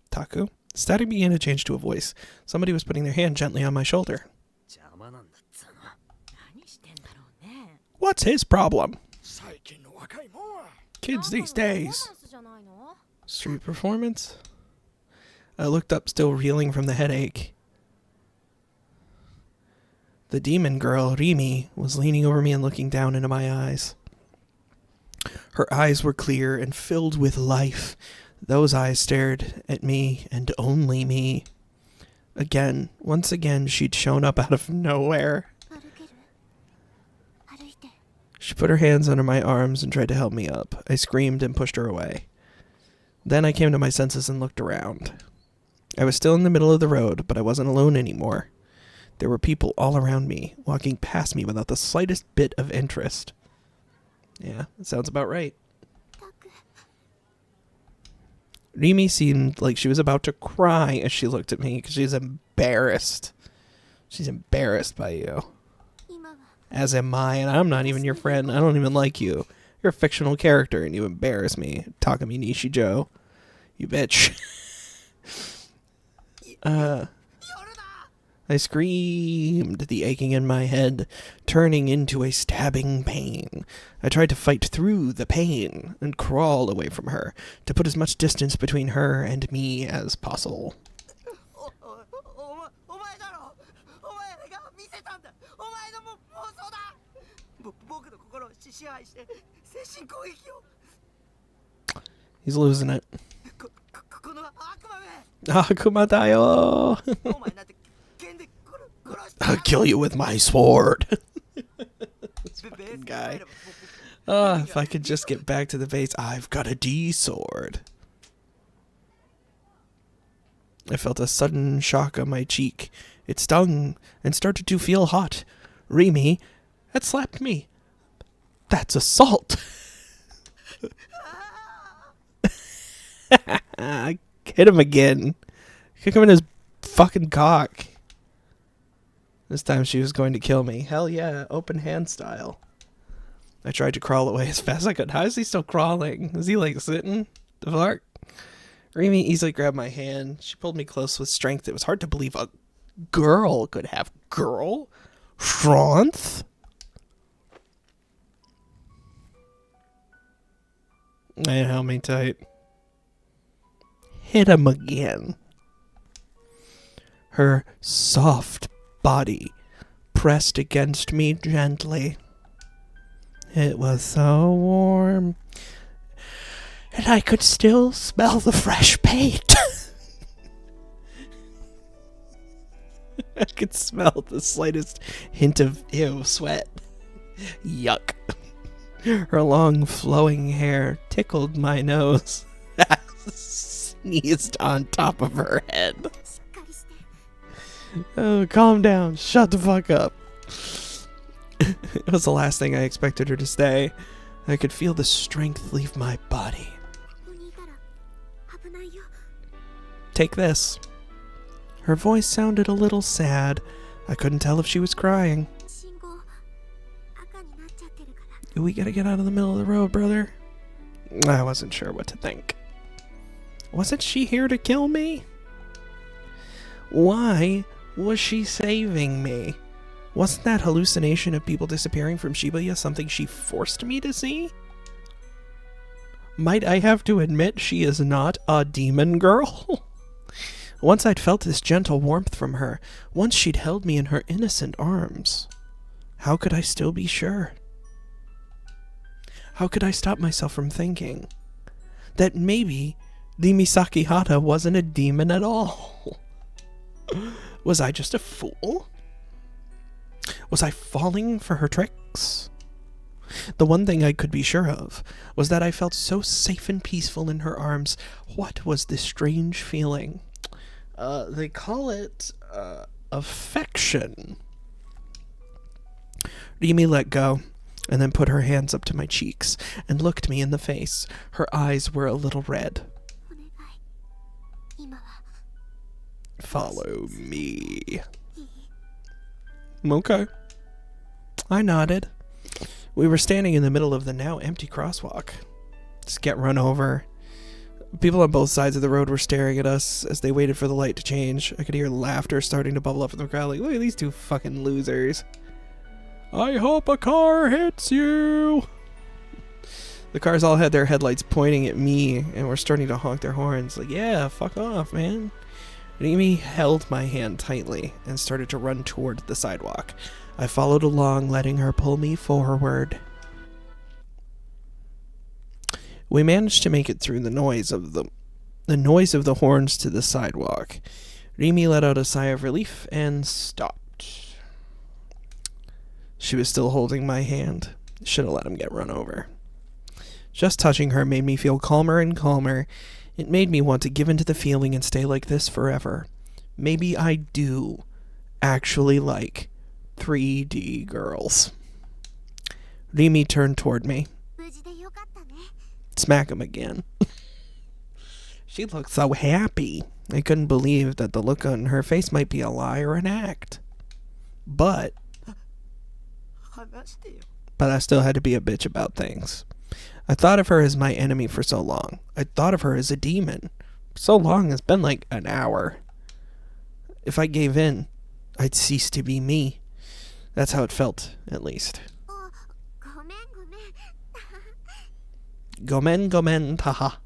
Taku? Static began to change to a voice. Somebody was putting their hand gently on my shoulder. What's his problem? Kids these days. Street performance? I looked up, still reeling from the headache. The demon girl, Rimi, was leaning over me and looking down into my eyes. Her eyes were clear and filled with life. Those eyes stared at me and only me. Again, once again, she'd shown up out of nowhere. She put her hands under my arms and tried to help me up. I screamed and pushed her away. Then I came to my senses and looked around. I was still in the middle of the road, but I wasn't alone anymore. There were people all around me, walking past me without the slightest bit of interest. Yeah, that sounds about right. Rimi seemed like she was about to cry as she looked at me because she's embarrassed. She's embarrassed by you. As am I, and I'm not even your friend. I don't even like you. You're a fictional character, and you embarrass me. Takumi Nishijo. You bitch. I screamed, the aching in my head turning into a stabbing pain. I tried to fight through the pain and crawl away from her, to put as much distance between her and me as possible. He's losing it. Akuma dayo. I'll kill you with my sword. This fucking guy. If I could just get back to the base. I've got a D sword. I felt a sudden shock on my cheek. It stung and started to feel hot. Rimi had slapped me. That's assault. Hit him again. Kick him in his fucking cock. This time she was going to kill me. Hell yeah, open hand style. I tried to crawl away as fast as I could. How is he still crawling? Is he like sitting? The fuck? Rimi easily grabbed my hand. She pulled me close with strength. It was hard to believe a girl could have girl strength. And held me tight. Hit him again. Her soft body pressed against me gently. It was so warm. And I could still smell the fresh paint. I could smell the slightest hint of, sweat. Yuck. Her long flowing hair tickled my nose. I sneezed on top of her head. Oh, calm down. Shut the fuck up. It was the last thing I expected her to say. I could feel the strength leave my body. Take this. Her voice sounded a little sad. I couldn't tell if she was crying. We gotta get out of the middle of the road, brother. I wasn't sure what to think. Wasn't she here to kill me? Why was she saving me? Wasn't that hallucination of people disappearing from Shibuya something she forced me to see? Might I have to admit she is not a demon girl? Once I'd felt this gentle warmth from her, once she'd held me in her innocent arms. How could I still be sure? How could I stop myself from thinking that maybe the Misaki Hata wasn't a demon at all? Was I just a fool? Was I falling for her tricks? The one thing I could be sure of was that I felt so safe and peaceful in her arms. What was this strange feeling? They call it affection. Rimi let go and then put her hands up to my cheeks and looked me in the face. Her eyes were a little red. Follow me. Okay. I nodded. We were standing in the middle of the now empty crosswalk. Just get run over. People on both sides of the road were staring at us as they waited for the light to change. I could hear laughter starting to bubble up in the crowd, like, look at these two fucking losers. I hope a car hits you. The cars all had their headlights pointing at me and were starting to honk their horns, like, yeah, fuck off, man. Rimi held my hand tightly and started to run toward the sidewalk. I followed along, letting her pull me forward. We managed to make it through the noise of the horns to the sidewalk. Rimi let out a sigh of relief and stopped. She was still holding my hand. Should have let him get run over. Just touching her made me feel calmer and calmer. It made me want to give in to the feeling and stay like this forever. Maybe I do actually like 3D girls. Rimi turned toward me. Smack him again. She looked so happy. I couldn't believe that the look on her face might be a lie or an act. But I still had to be a bitch about things. I thought of her as my enemy for so long. I thought of her as a demon. So long, it's been like an hour. If I gave in, I'd cease to be me. That's how it felt, at least. Gomen gomen taha.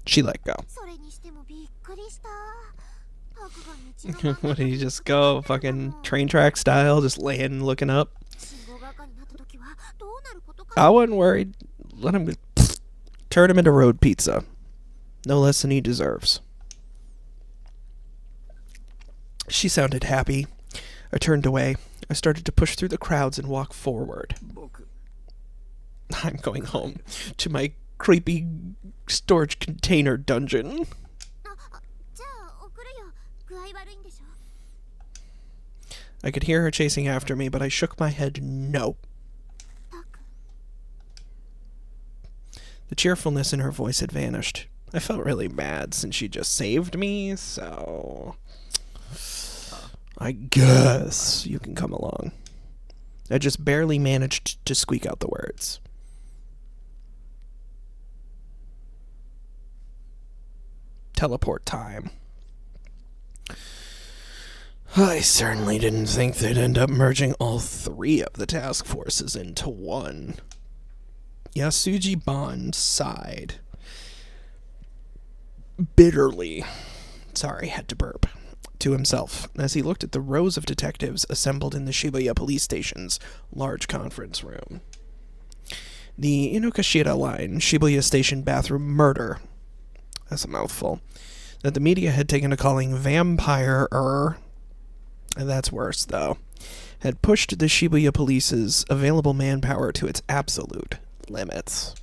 She let go. What did he just go? Fucking train track style, just laying, looking up? I wasn't worried. Let him turn him into road pizza. No less than he deserves. She sounded happy. I turned away. I started to push through the crowds and walk forward. I'm going home to my creepy storage container dungeon. I could hear her chasing after me, but I shook my head no. The cheerfulness in her voice had vanished. I felt really bad since she just saved me, so I guess you can come along. I just barely managed to squeak out the words. Teleport time. I certainly didn't think they'd end up merging all three of the task forces into one. Yasuji Bond sighed bitterly. Sorry, had to burp. To himself, as he looked at the rows of detectives assembled in the Shibuya police station's large conference room. The Inokashira line, Shibuya Station bathroom murder, that's a mouthful, that the media had taken to calling vampire-er, and that's worse, though, had pushed the Shibuya police's available manpower to its absolute limits.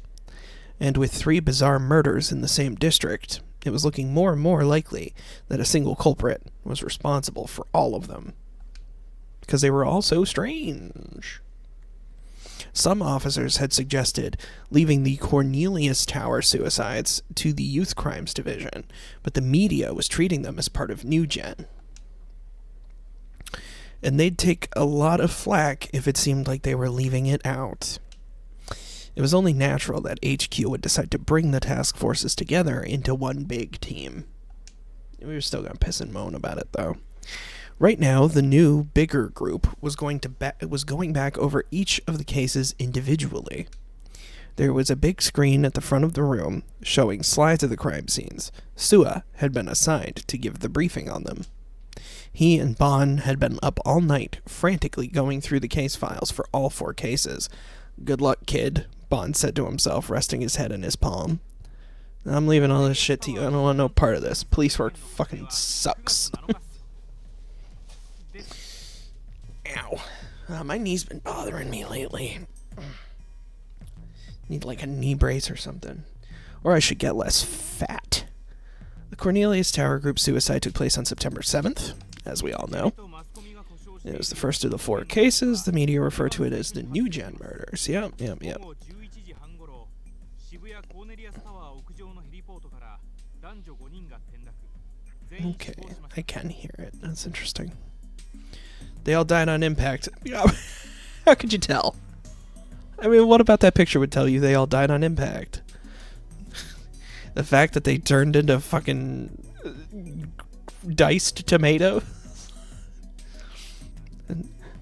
And with 3 bizarre murders in the same district, it was looking more and more likely that a single culprit was responsible for all of them. Because they were all so strange. Some officers had suggested leaving the Cornelius Tower suicides to the Youth Crimes Division, but the media was treating them as part of New Gen. And they'd take a lot of flack if it seemed like they were leaving it out. It was only natural that HQ would decide to bring the task forces together into one big team. We were still going to piss and moan about it, though. Right now, the new, bigger group was going back over each of the cases individually. There was a big screen at the front of the room showing slides of the crime scenes. Sua had been assigned to give the briefing on them. He and Bon had been up all night, frantically going through the case files for all 4 cases. "Good luck, kid," Bond said to himself, resting his head in his palm. "I'm leaving all this shit to you. I don't want no part of this. Police work fucking sucks." Ow. My knee's been bothering me lately. Need like a knee brace or something. Or I should get less fat. The Cornelius Tower group suicide took place on September 7th, as we all know. It was the first of the 4 cases. The media refer to it as the New Gen murders. Yep. Okay, I can hear it. That's interesting. They all died on impact. How could you tell? I mean, what about that picture would tell you they all died on impact? The fact that they turned into fucking diced tomato.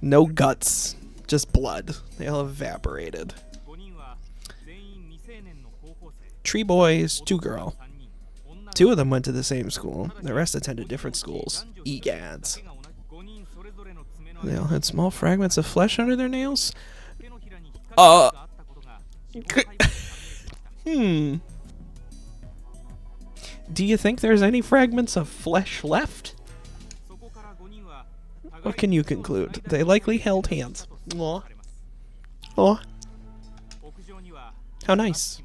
No guts, just blood. They all evaporated. 3 boys, 2 girls. 2 of them went to the same school. The rest attended different schools. Egads. They all had small fragments of flesh under their nails. Do you think there's any fragments of flesh left? What can you conclude? They likely held hands. Aw. Aw. How nice.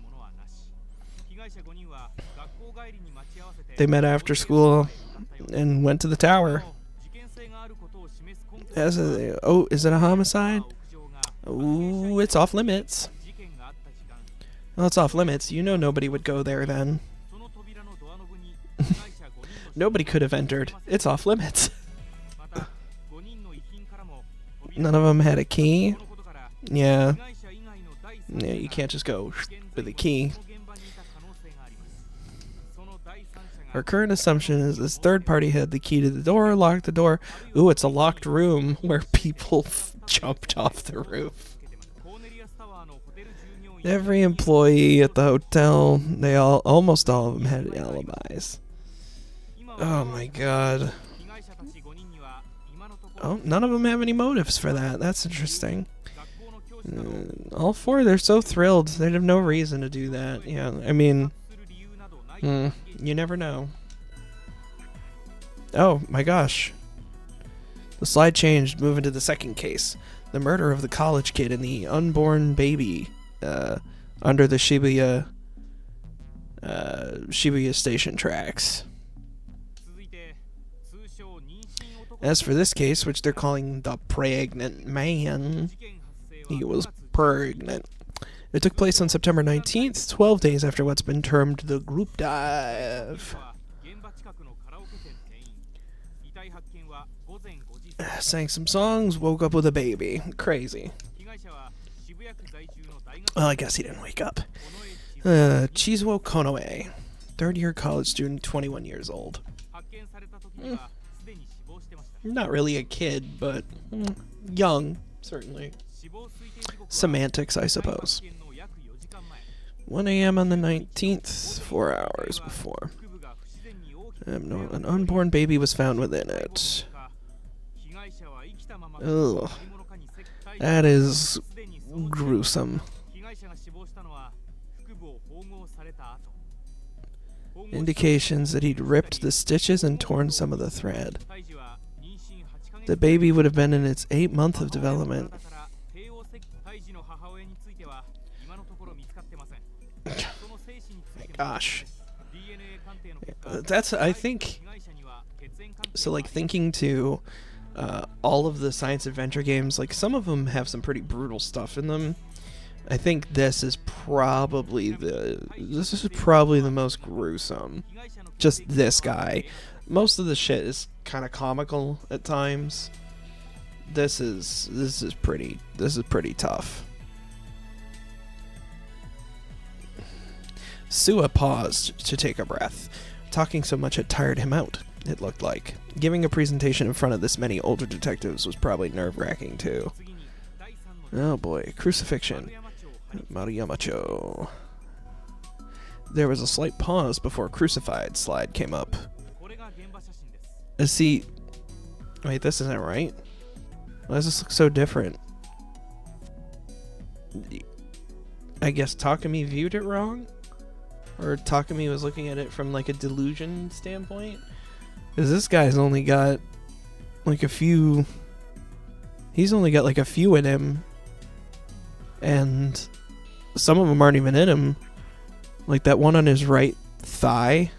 They met after school and went to the tower. Is it a homicide? Ooh, it's off limits. Well, it's off limits. You know nobody would go there then. Nobody could have entered. It's off limits. None of them had a key. Yeah. Yeah, you can't just go with a key. Our current assumption is this third party had the key to the door, locked the door. Ooh, it's a locked room where people jumped off the roof. Every employee at the hotel, almost all of them had alibis. Oh my god. Oh, none of them have any motives for that. That's interesting. All 4, they're so thrilled. They'd have no reason to do that. Yeah, I mean, you never know. Oh my gosh. The slide changed, moving to the second case. The murder of the college kid and the unborn baby under the Shibuya station tracks. As for this case, which they're calling the pregnant man, he was pregnant. It took place on September 19th, 12 days after what's been termed the group dive. Sang some songs, woke up with a baby. Crazy. Well, I guess he didn't wake up. Chizuo Konoe, 3rd-year college student, 21 years old. Not really a kid, but young, certainly. Semantics, I suppose. 1 a.m. on the 19th, 4 hours before. An unborn baby was found within it. Ugh. That is gruesome. Indications that he'd ripped the stitches and torn some of the thread. The baby would have been in its 8th month of development. My gosh. That's, I think, so like thinking to all of the science adventure games, like some of them have some pretty brutal stuff in them. I think this is probably the most gruesome. Just this guy. Most of the shit is kind of comical at times. This is pretty tough. Sua paused to take a breath. Talking so much had tired him out, it looked like. Giving a presentation in front of this many older detectives was probably nerve-wracking too. Oh boy, crucifixion. Maruyamacho. There was a slight pause before crucified slide came up. See, wait, this isn't right. Why does this look so different? I guess Takumi viewed it wrong? Or Takumi was looking at it from like a delusion standpoint? Because this guy's only got like a few... He's only got like a few in him. And some of them aren't even in him. Like that one on his right thigh.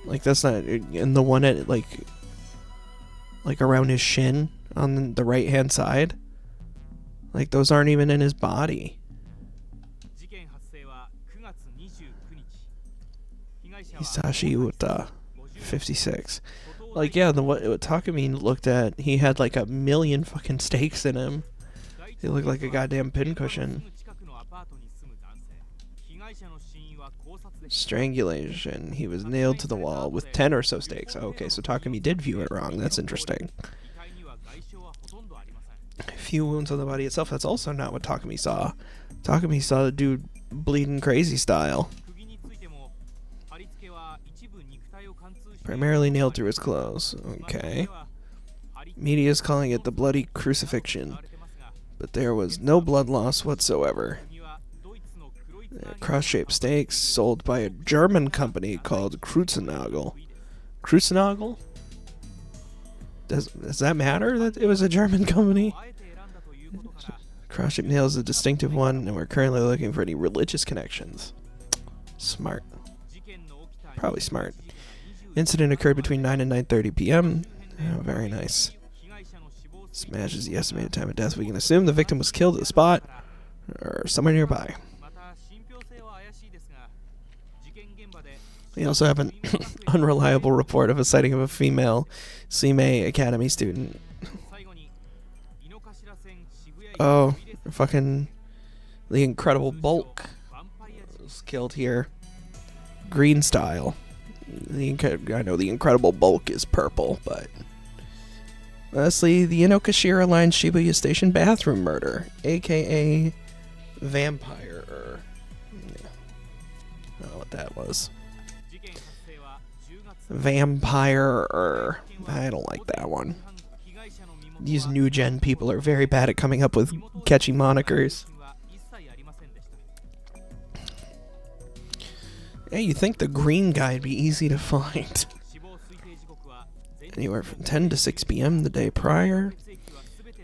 Like that's not... And the one at like around his shin on the right hand side. Like those aren't even in his body. Hisashi Uta, 56. Like, yeah, what Takumi looked at, he had like a million fucking stakes in him. He looked like a goddamn pincushion. Strangulation. He was nailed to the wall with 10 or so stakes. Oh, okay, so Takumi did view it wrong. That's interesting. A few wounds on the body itself. That's also not what Takumi saw. Takumi saw the dude bleeding crazy style. Primarily nailed through his clothes. Okay. Media's calling it the bloody crucifixion. But there was no blood loss whatsoever. Cross-shaped stakes sold by a German company called Kreuznagel. Kreuznagel? Does that matter that it was a German company? Cross-shaped nail is a distinctive one, and we're currently looking for any religious connections. Smart. Probably smart. Incident occurred between 9 and 9:30 p.m. Oh, very nice. Smashes the estimated time of death. We can assume the victim was killed at the spot or somewhere nearby. We also have an unreliable report of a sighting of a female Seimei Academy student. Oh, fucking the Incredible Bulk was killed here. Green style. I know the Incredible Bulk is purple, but lastly, the Inokashira Line Shibuya Station bathroom murder, aka Vampire. Yeah. I don't know what that was. Vampire. I don't like that one. These new gen people are very bad at coming up with catchy monikers. Hey, you think the green guy'd be easy to find? Anywhere from 10 to 6 p.m. the day prior.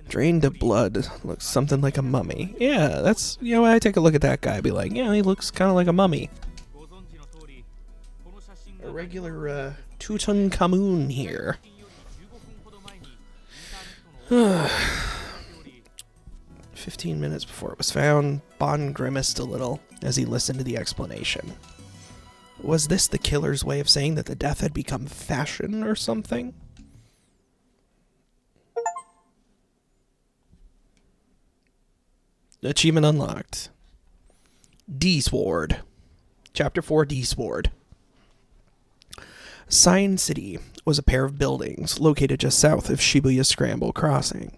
Drained of blood. Looks something like a mummy. Yeah, that's, you know, I take a look at that guy, I'd be like, yeah, he looks kind of like a mummy. A regular Tutankhamun here. 15 minutes before it was found, Bond grimaced a little as he listened to the explanation. Was this the killer's way of saying that the death had become fashion or something? Achievement unlocked. D-Sword. Chapter 4, D-Sword. Sign City was a pair of buildings located just south of Shibuya Scramble Crossing.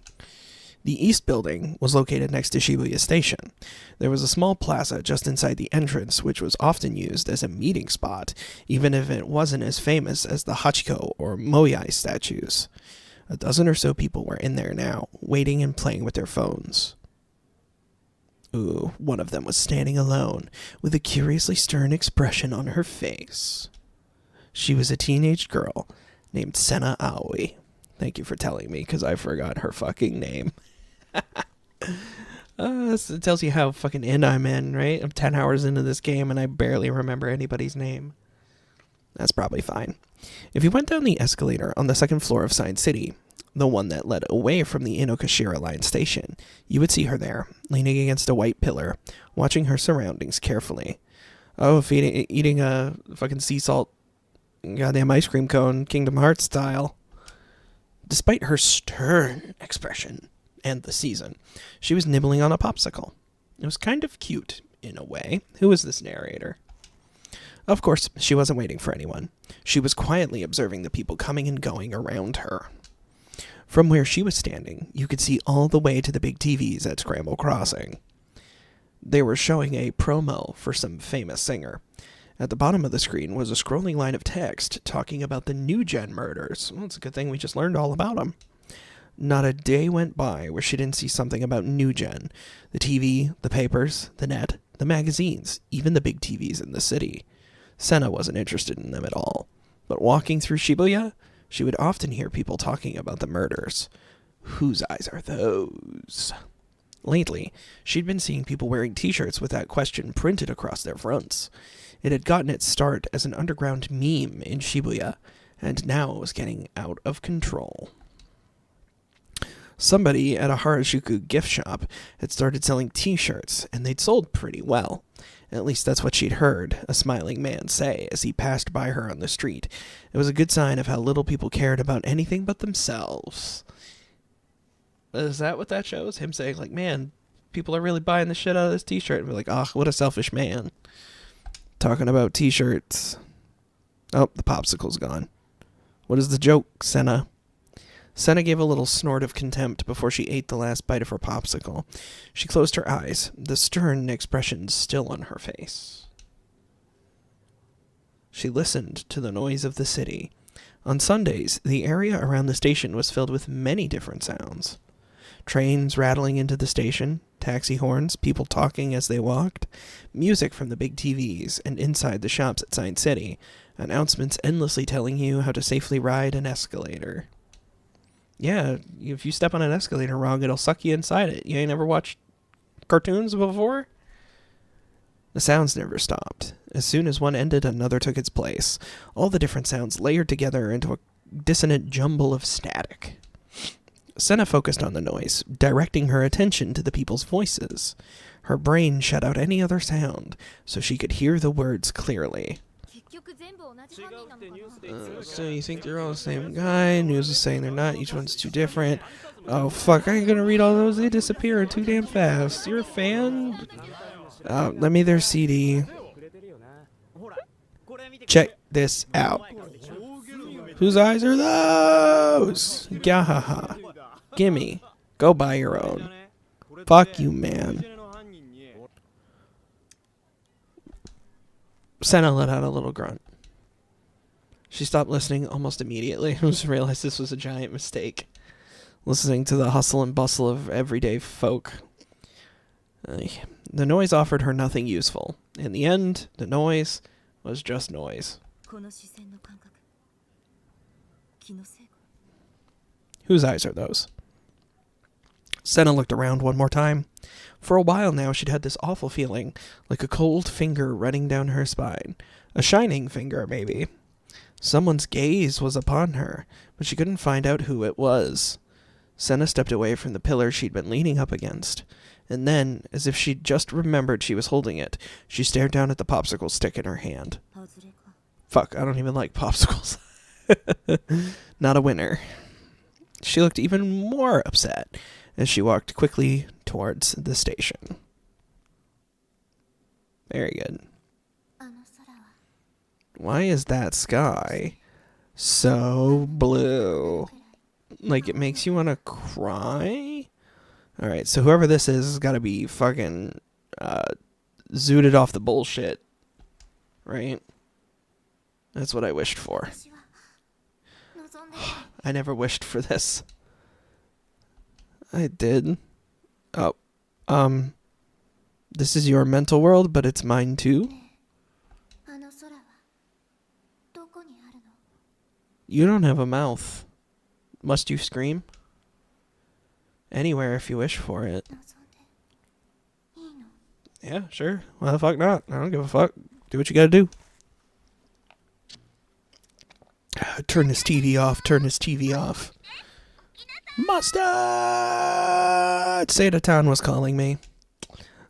The east building was located next to Shibuya Station. There was a small plaza just inside the entrance, which was often used as a meeting spot, even if it wasn't as famous as the Hachiko or Moyai statues. A dozen or so people were in there now, waiting and playing with their phones. Ooh, one of them was standing alone, with a curiously stern expression on her face. She was a teenage girl named Sena Aoi. Thank you for telling me, because I forgot her fucking name. It tells you how fucking in I'm in, right? I'm 10 hours into this game, and I barely remember anybody's name. That's probably fine. If you went down the escalator on the second floor of Science City, the one that led away from the Inokashira Line station, you would see her there, leaning against a white pillar, watching her surroundings carefully. Oh, eating a fucking sea salt goddamn ice cream cone, Kingdom Hearts style. Despite her stern expression and the season, she was nibbling on a popsicle. It was kind of cute, in a way. Who is this narrator? Of course, she wasn't waiting for anyone. She was quietly observing the people coming and going around her. From where she was standing, you could see all the way to the big TVs at Scramble Crossing. They were showing a promo for some famous singer. At the bottom of the screen was a scrolling line of text talking about the New Gen murders. Well, it's a good thing we just learned all about them. Not a day went by where she didn't see something about New Gen. The TV, the papers, the net, the magazines, even the big TVs in the city. Sena wasn't interested in them at all. But walking through Shibuya, she would often hear people talking about the murders. Whose eyes are those? Lately, she'd been seeing people wearing t-shirts with that question printed across their fronts. It had gotten its start as an underground meme in Shibuya, and now it was getting out of control. Somebody at a Harajuku gift shop had started selling t-shirts, and they'd sold pretty well. At least that's what she'd heard a smiling man say as he passed by her on the street. It was a good sign of how little people cared about anything but themselves. Is that what that shows? Him saying, like, man, people are really buying the shit out of this t-shirt. And we're like, oh, what a selfish man. Talking about t-shirts. Oh, the popsicle's gone. What is the joke, Sena? Sena gave a little snort of contempt before she ate the last bite of her popsicle. She closed her eyes, the stern expression still on her face. She listened to the noise of the city. On Sundays, the area around the station was filled with many different sounds. Trains rattling into the station, taxi horns, people talking as they walked, music from the big TVs, and inside the shops at Science City, announcements endlessly telling you how to safely ride an escalator. Yeah, if you step on an escalator wrong, it'll suck you inside it. You ain't never watched cartoons before? The sounds never stopped. As soon as one ended, another took its place. All the different sounds layered together into a dissonant jumble of static. Sena focused on the noise, directing her attention to the people's voices. Her brain shut out any other sound, so she could hear the words clearly. So you think they're all the same guy? News is saying they're not. Each one's too different. Oh, fuck. I ain't gonna read all those. They disappear too damn fast. You're a fan? Let me their CD. Check this out. Whose eyes are those? Gahaha. Gimme. Go buy your own. Fuck you, man. Sena let out a little grunt. She stopped listening almost immediately and just realized this was a giant mistake. Listening to the hustle and bustle of everyday folk. The noise offered her nothing useful. In the end, the noise was just noise. Whose eyes are those? Sena looked around one more time. For a while now, she'd had this awful feeling, like a cold finger running down her spine. A shining finger, maybe. Someone's gaze was upon her, but she couldn't find out who it was. Sena stepped away from the pillar she'd been leaning up against, and then, as if she'd just remembered she was holding it, she stared down at the popsicle stick in her hand. Fuck, I don't even like popsicles. Not a winner. She looked even more upset as she walked quickly towards the station. Very good. Why is that sky so blue? Like, it makes you want to cry? Alright, so whoever this is has got to be fucking zooted off the bullshit. Right? That's what I wished for. I never wished for this. I did. Oh. This is your mental world, but it's mine too. You don't have a mouth. Must you scream? Anywhere if you wish for it. Yeah, sure. Why the fuck not? I don't give a fuck. Do what you gotta do. Turn this TV off. Turn this TV off. Mustard! Seda-tan was calling me.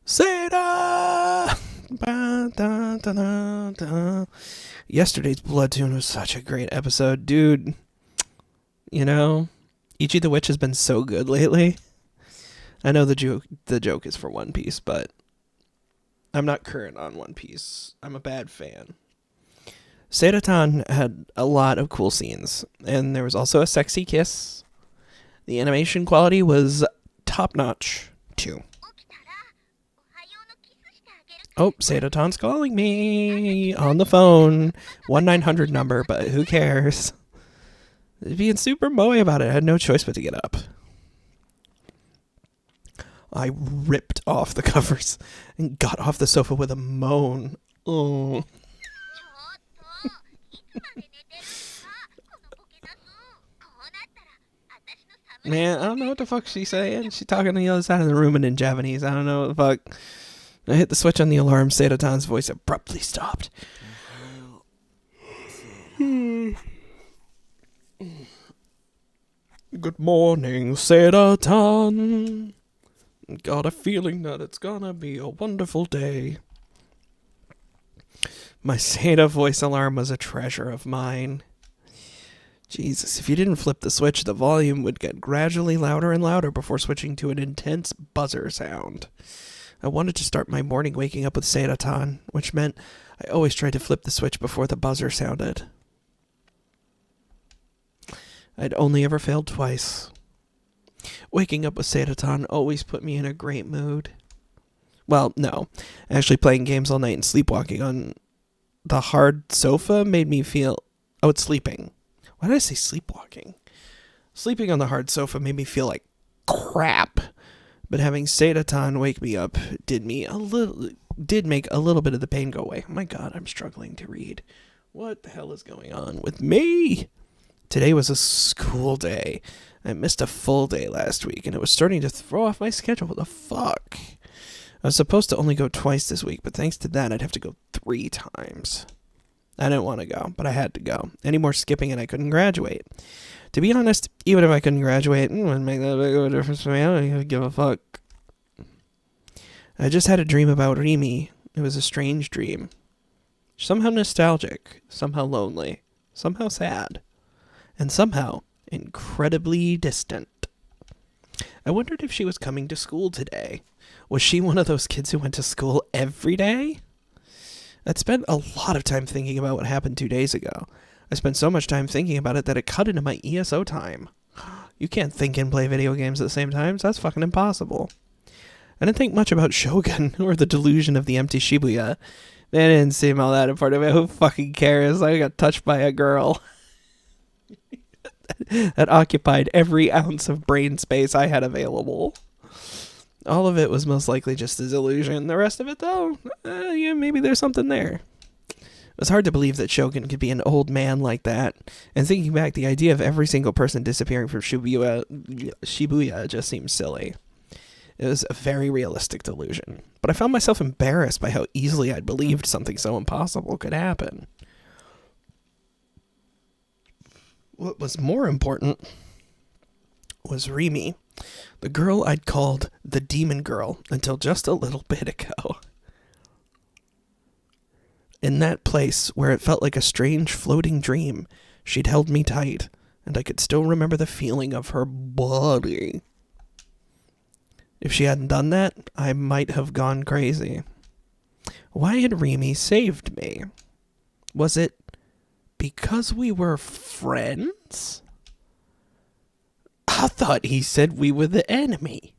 Seda! Yesterday's Blood Tune was such a great episode. Dude, you know, Ichi the Witch has been so good lately. I know the joke is for One Piece, but I'm not current on One Piece. I'm a bad fan. Seda-tan had a lot of cool scenes, and there was also a sexy kiss. The animation quality was top-notch, too. Oh, Seda-tan's calling me on the phone. 1-900 number, but who cares? Being super moe about it. I had no choice but to get up. I ripped off the covers and got off the sofa with a moan. Oh. Man, I don't know what the fuck she's saying. She's talking on the other side of the room and in Japanese. I don't know what the fuck. I hit the switch on the alarm. Seda-tan's voice abruptly stopped. Good morning, Seda-tan. Got a feeling that it's gonna be a wonderful day. My Seda voice alarm was a treasure of mine. Jesus, if you didn't flip the switch, the volume would get gradually louder and louder before switching to an intense buzzer sound. I wanted to start my morning waking up with Seda-tan, which meant I always tried to flip the switch before the buzzer sounded. I'd only ever failed twice. Waking up with Seda-tan always put me in a great mood. Well, no. Actually playing games all night and sleepwalking on the hard sofa made me feel... Oh, it's sleeping. Why did I say sleepwalking? Sleeping on the hard sofa made me feel like crap. But having Seda-tan wake me up did make a little bit of the pain go away. Oh my god, I'm struggling to read. What the hell is going on with me? Today was a school day. I missed a full day last week, and it was starting to throw off my schedule. What the fuck? I was supposed to only go twice this week, but thanks to that, I'd have to go 3 times. I didn't want to go, but I had to go. Any more skipping and I couldn't graduate. To be honest, even if I couldn't graduate, it wouldn't make that big of a difference to me. I don't even give a fuck. I just had a dream about Rimi. It was a strange dream. Somehow nostalgic, somehow lonely, somehow sad, and somehow incredibly distant. I wondered if she was coming to school today. Was she one of those kids who went to school every day? I'd spent a lot of time thinking about what happened 2 days ago. I spent so much time thinking about it that it cut into my ESO time. You can't think and play video games at the same time, so that's fucking impossible. I didn't think much about Shogun or the delusion of the empty Shibuya. They didn't seem all that important. Who fucking cares? I got touched by a girl. That occupied every ounce of brain space I had available. All of it was most likely just a delusion. The rest of it, though, yeah, maybe there's something there. It was hard to believe that Shogun could be an old man like that. And thinking back, the idea of every single person disappearing from Shibuya just seems silly. It was a very realistic delusion. But I found myself embarrassed by how easily I'd believed something so impossible could happen. What was more important was Rimi, the girl I'd called the demon girl until just a little bit ago. In that place where it felt like a strange floating dream, she'd held me tight, and I could still remember the feeling of her body. If she hadn't done that, I might have gone crazy. Why had Rimi saved me? Was it because we were friends? I thought he said we were the enemy.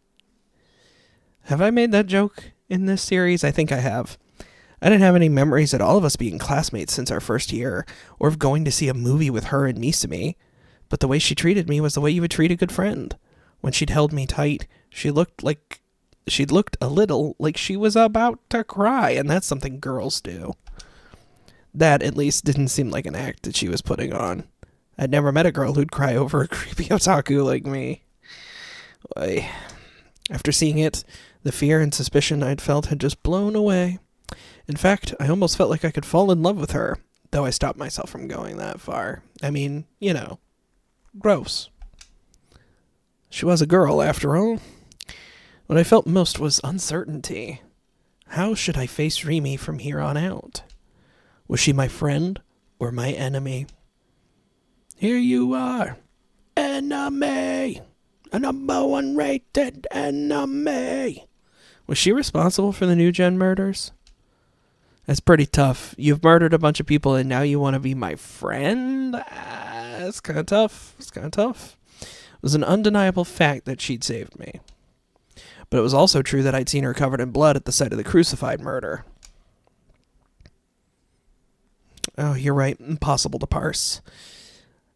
Have I made that joke in this series? I think I have. I didn't have any memories at all of us being classmates since our first year, or of going to see a movie with her and Misumi. But the way she treated me was the way you would treat a good friend. When she'd held me tight, she'd looked a little like she was about to cry, and that's something girls do. That, at least, didn't seem like an act that she was putting on. I'd never met a girl who'd cry over a creepy otaku like me. Boy. After seeing it, the fear and suspicion I'd felt had just blown away. In fact, I almost felt like I could fall in love with her, though I stopped myself from going that far. I mean, gross. She was a girl, after all. What I felt most was uncertainty. How should I face Rimi from here on out? Was she my friend or my enemy? Here you are, enemy, a number one rated enemy. Was she responsible for the New Gen murders? That's pretty tough. You've murdered a bunch of people and now you want to be my friend? It's kind of tough. It was an undeniable fact that she'd saved me. But it was also true that I'd seen her covered in blood at the site of the crucified murder. Oh, you're right. Impossible to parse.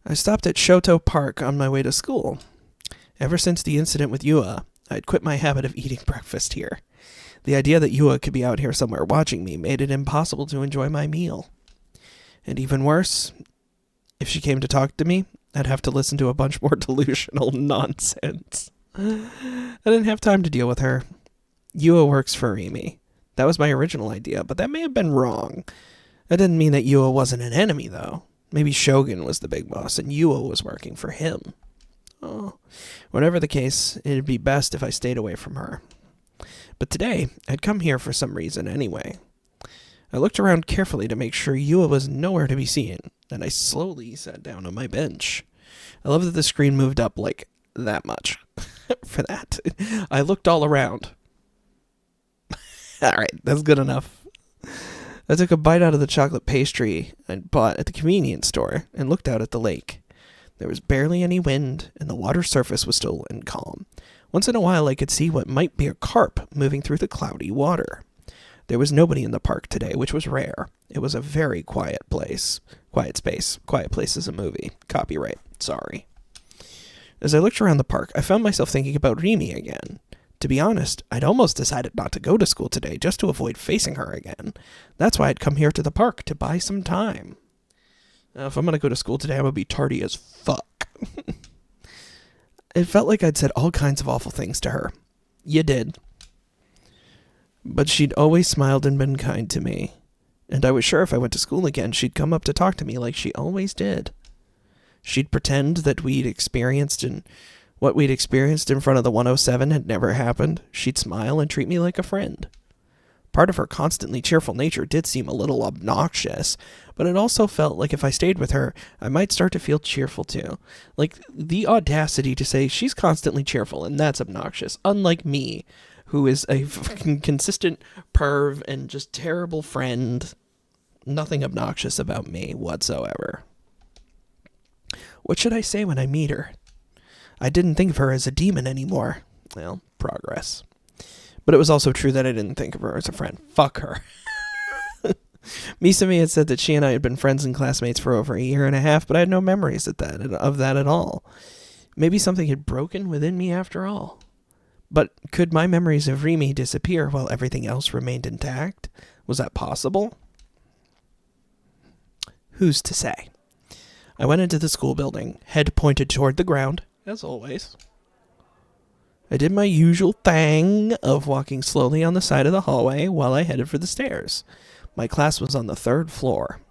I stopped at Shoto Park on my way to school. Ever since the incident with Yua, I'd quit my habit of eating breakfast here. The idea that Yua could be out here somewhere watching me made it impossible to enjoy my meal. And even worse, if she came to talk to me, I'd have to listen to a bunch more delusional nonsense. I didn't have time to deal with her. Yua works for Rimi. That was my original idea, but that may have been wrong. That didn't mean that Yua wasn't an enemy, though. Maybe Shogun was the big boss, and Yua was working for him. Oh, whatever the case, it'd be best if I stayed away from her. But today, I'd come here for some reason anyway. I looked around carefully to make sure Yua was nowhere to be seen, and I slowly sat down on my bench. I love that the screen moved up like that much. For that, I looked all around. Alright, that's good enough. I took a bite out of the chocolate pastry I'd bought at the convenience store and looked out at the lake. There was barely any wind, and the water's surface was still and calm. Once in a while, I could see what might be a carp moving through the cloudy water. There was nobody in the park today, which was rare. It was a very quiet place. Quiet space. Quiet Place is a movie. Copyright. Sorry. As I looked around the park, I found myself thinking about Rimi again. To be honest, I'd almost decided not to go to school today just to avoid facing her again. That's why I'd come here to the park, to buy some time. Now, if I'm going to go to school today, I'm going to be tardy as fuck. It felt like I'd said all kinds of awful things to her. You did. But she'd always smiled and been kind to me. And I was sure if I went to school again, she'd come up to talk to me like she always did. She'd pretend that what we'd experienced in front of the 107 had never happened. She'd smile and treat me like a friend. Part of her constantly cheerful nature did seem a little obnoxious, but it also felt like if I stayed with her, I might start to feel cheerful too. Like the audacity to say she's constantly cheerful and that's obnoxious, unlike me, who is a fucking consistent perv and just terrible friend. Nothing obnoxious about me whatsoever. What should I say when I meet her? I didn't think of her as a demon anymore. Well, progress. But it was also true that I didn't think of her as a friend. Fuck her. Misumi had said that she and I had been friends and classmates for over a year and a half, but I had no memories of that at all. Maybe something had broken within me after all. But could my memories of Rimi disappear while everything else remained intact? Was that possible? Who's to say? I went into the school building, head pointed toward the ground, as always. I did my usual thing of walking slowly on the side of the hallway while I headed for the stairs. My class was on the 3rd floor.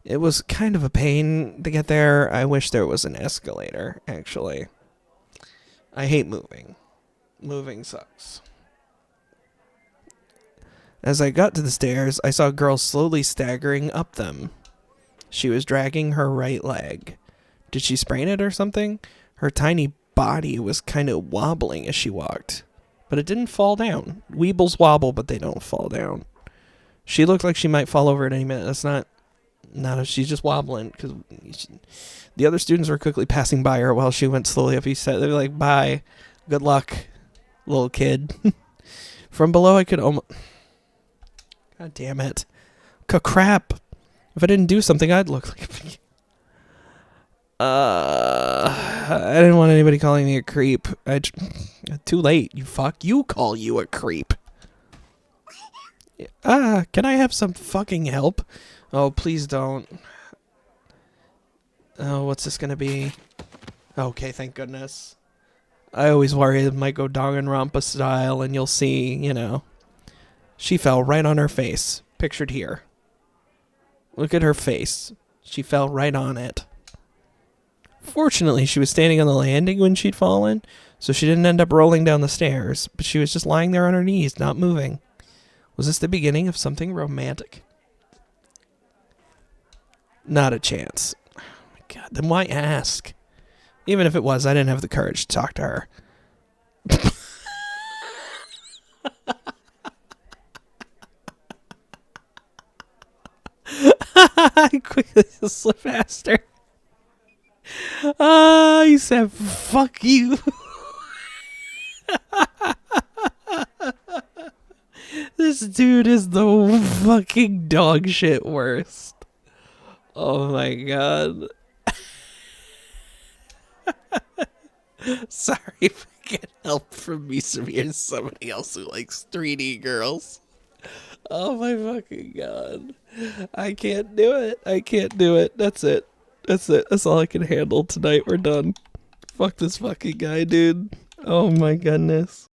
It was kind of a pain to get there. I wish there was an escalator, actually. I hate moving. Moving sucks. As I got to the stairs, I saw a girl slowly staggering up them. She was dragging her right leg. Did she sprain it or something? Her tiny body was kind of wobbling as she walked. But it didn't fall down. Weebles wobble, but they don't fall down. She looked like she might fall over at any minute. That's not if she's just wobbling. Because the other students were quickly passing by her while she went slowly up each side. They were like, bye. Good luck, little kid. From below I could almost... God damn it. Crap. If I didn't do something, I'd look like... I didn't want anybody calling me a creep. Too late, you fuck. You call you a creep. Can I have some fucking help? Oh, please don't. Oh, what's this gonna be? Okay, thank goodness. I always worry it might go Danganronpa style, and you'll see, you know. She fell right on her face. Pictured here. Look at her face. She fell right on it. Fortunately, she was standing on the landing when she'd fallen, so she didn't end up rolling down the stairs, but she was just lying there on her knees, not moving. Was this the beginning of something romantic? Not a chance. Oh my god, then why ask? Even if it was, I didn't have the courage to talk to her. I quickly slip faster. He said, fuck you. This dude is the fucking dog shit worst. Oh my god. Sorry if I get help from me, Samir, somebody else who likes 3D girls. Oh my fucking god. I can't do it. I can't do it. That's it. That's it. That's all I can handle tonight. We're done. Fuck this fucking guy, dude. Oh my goodness.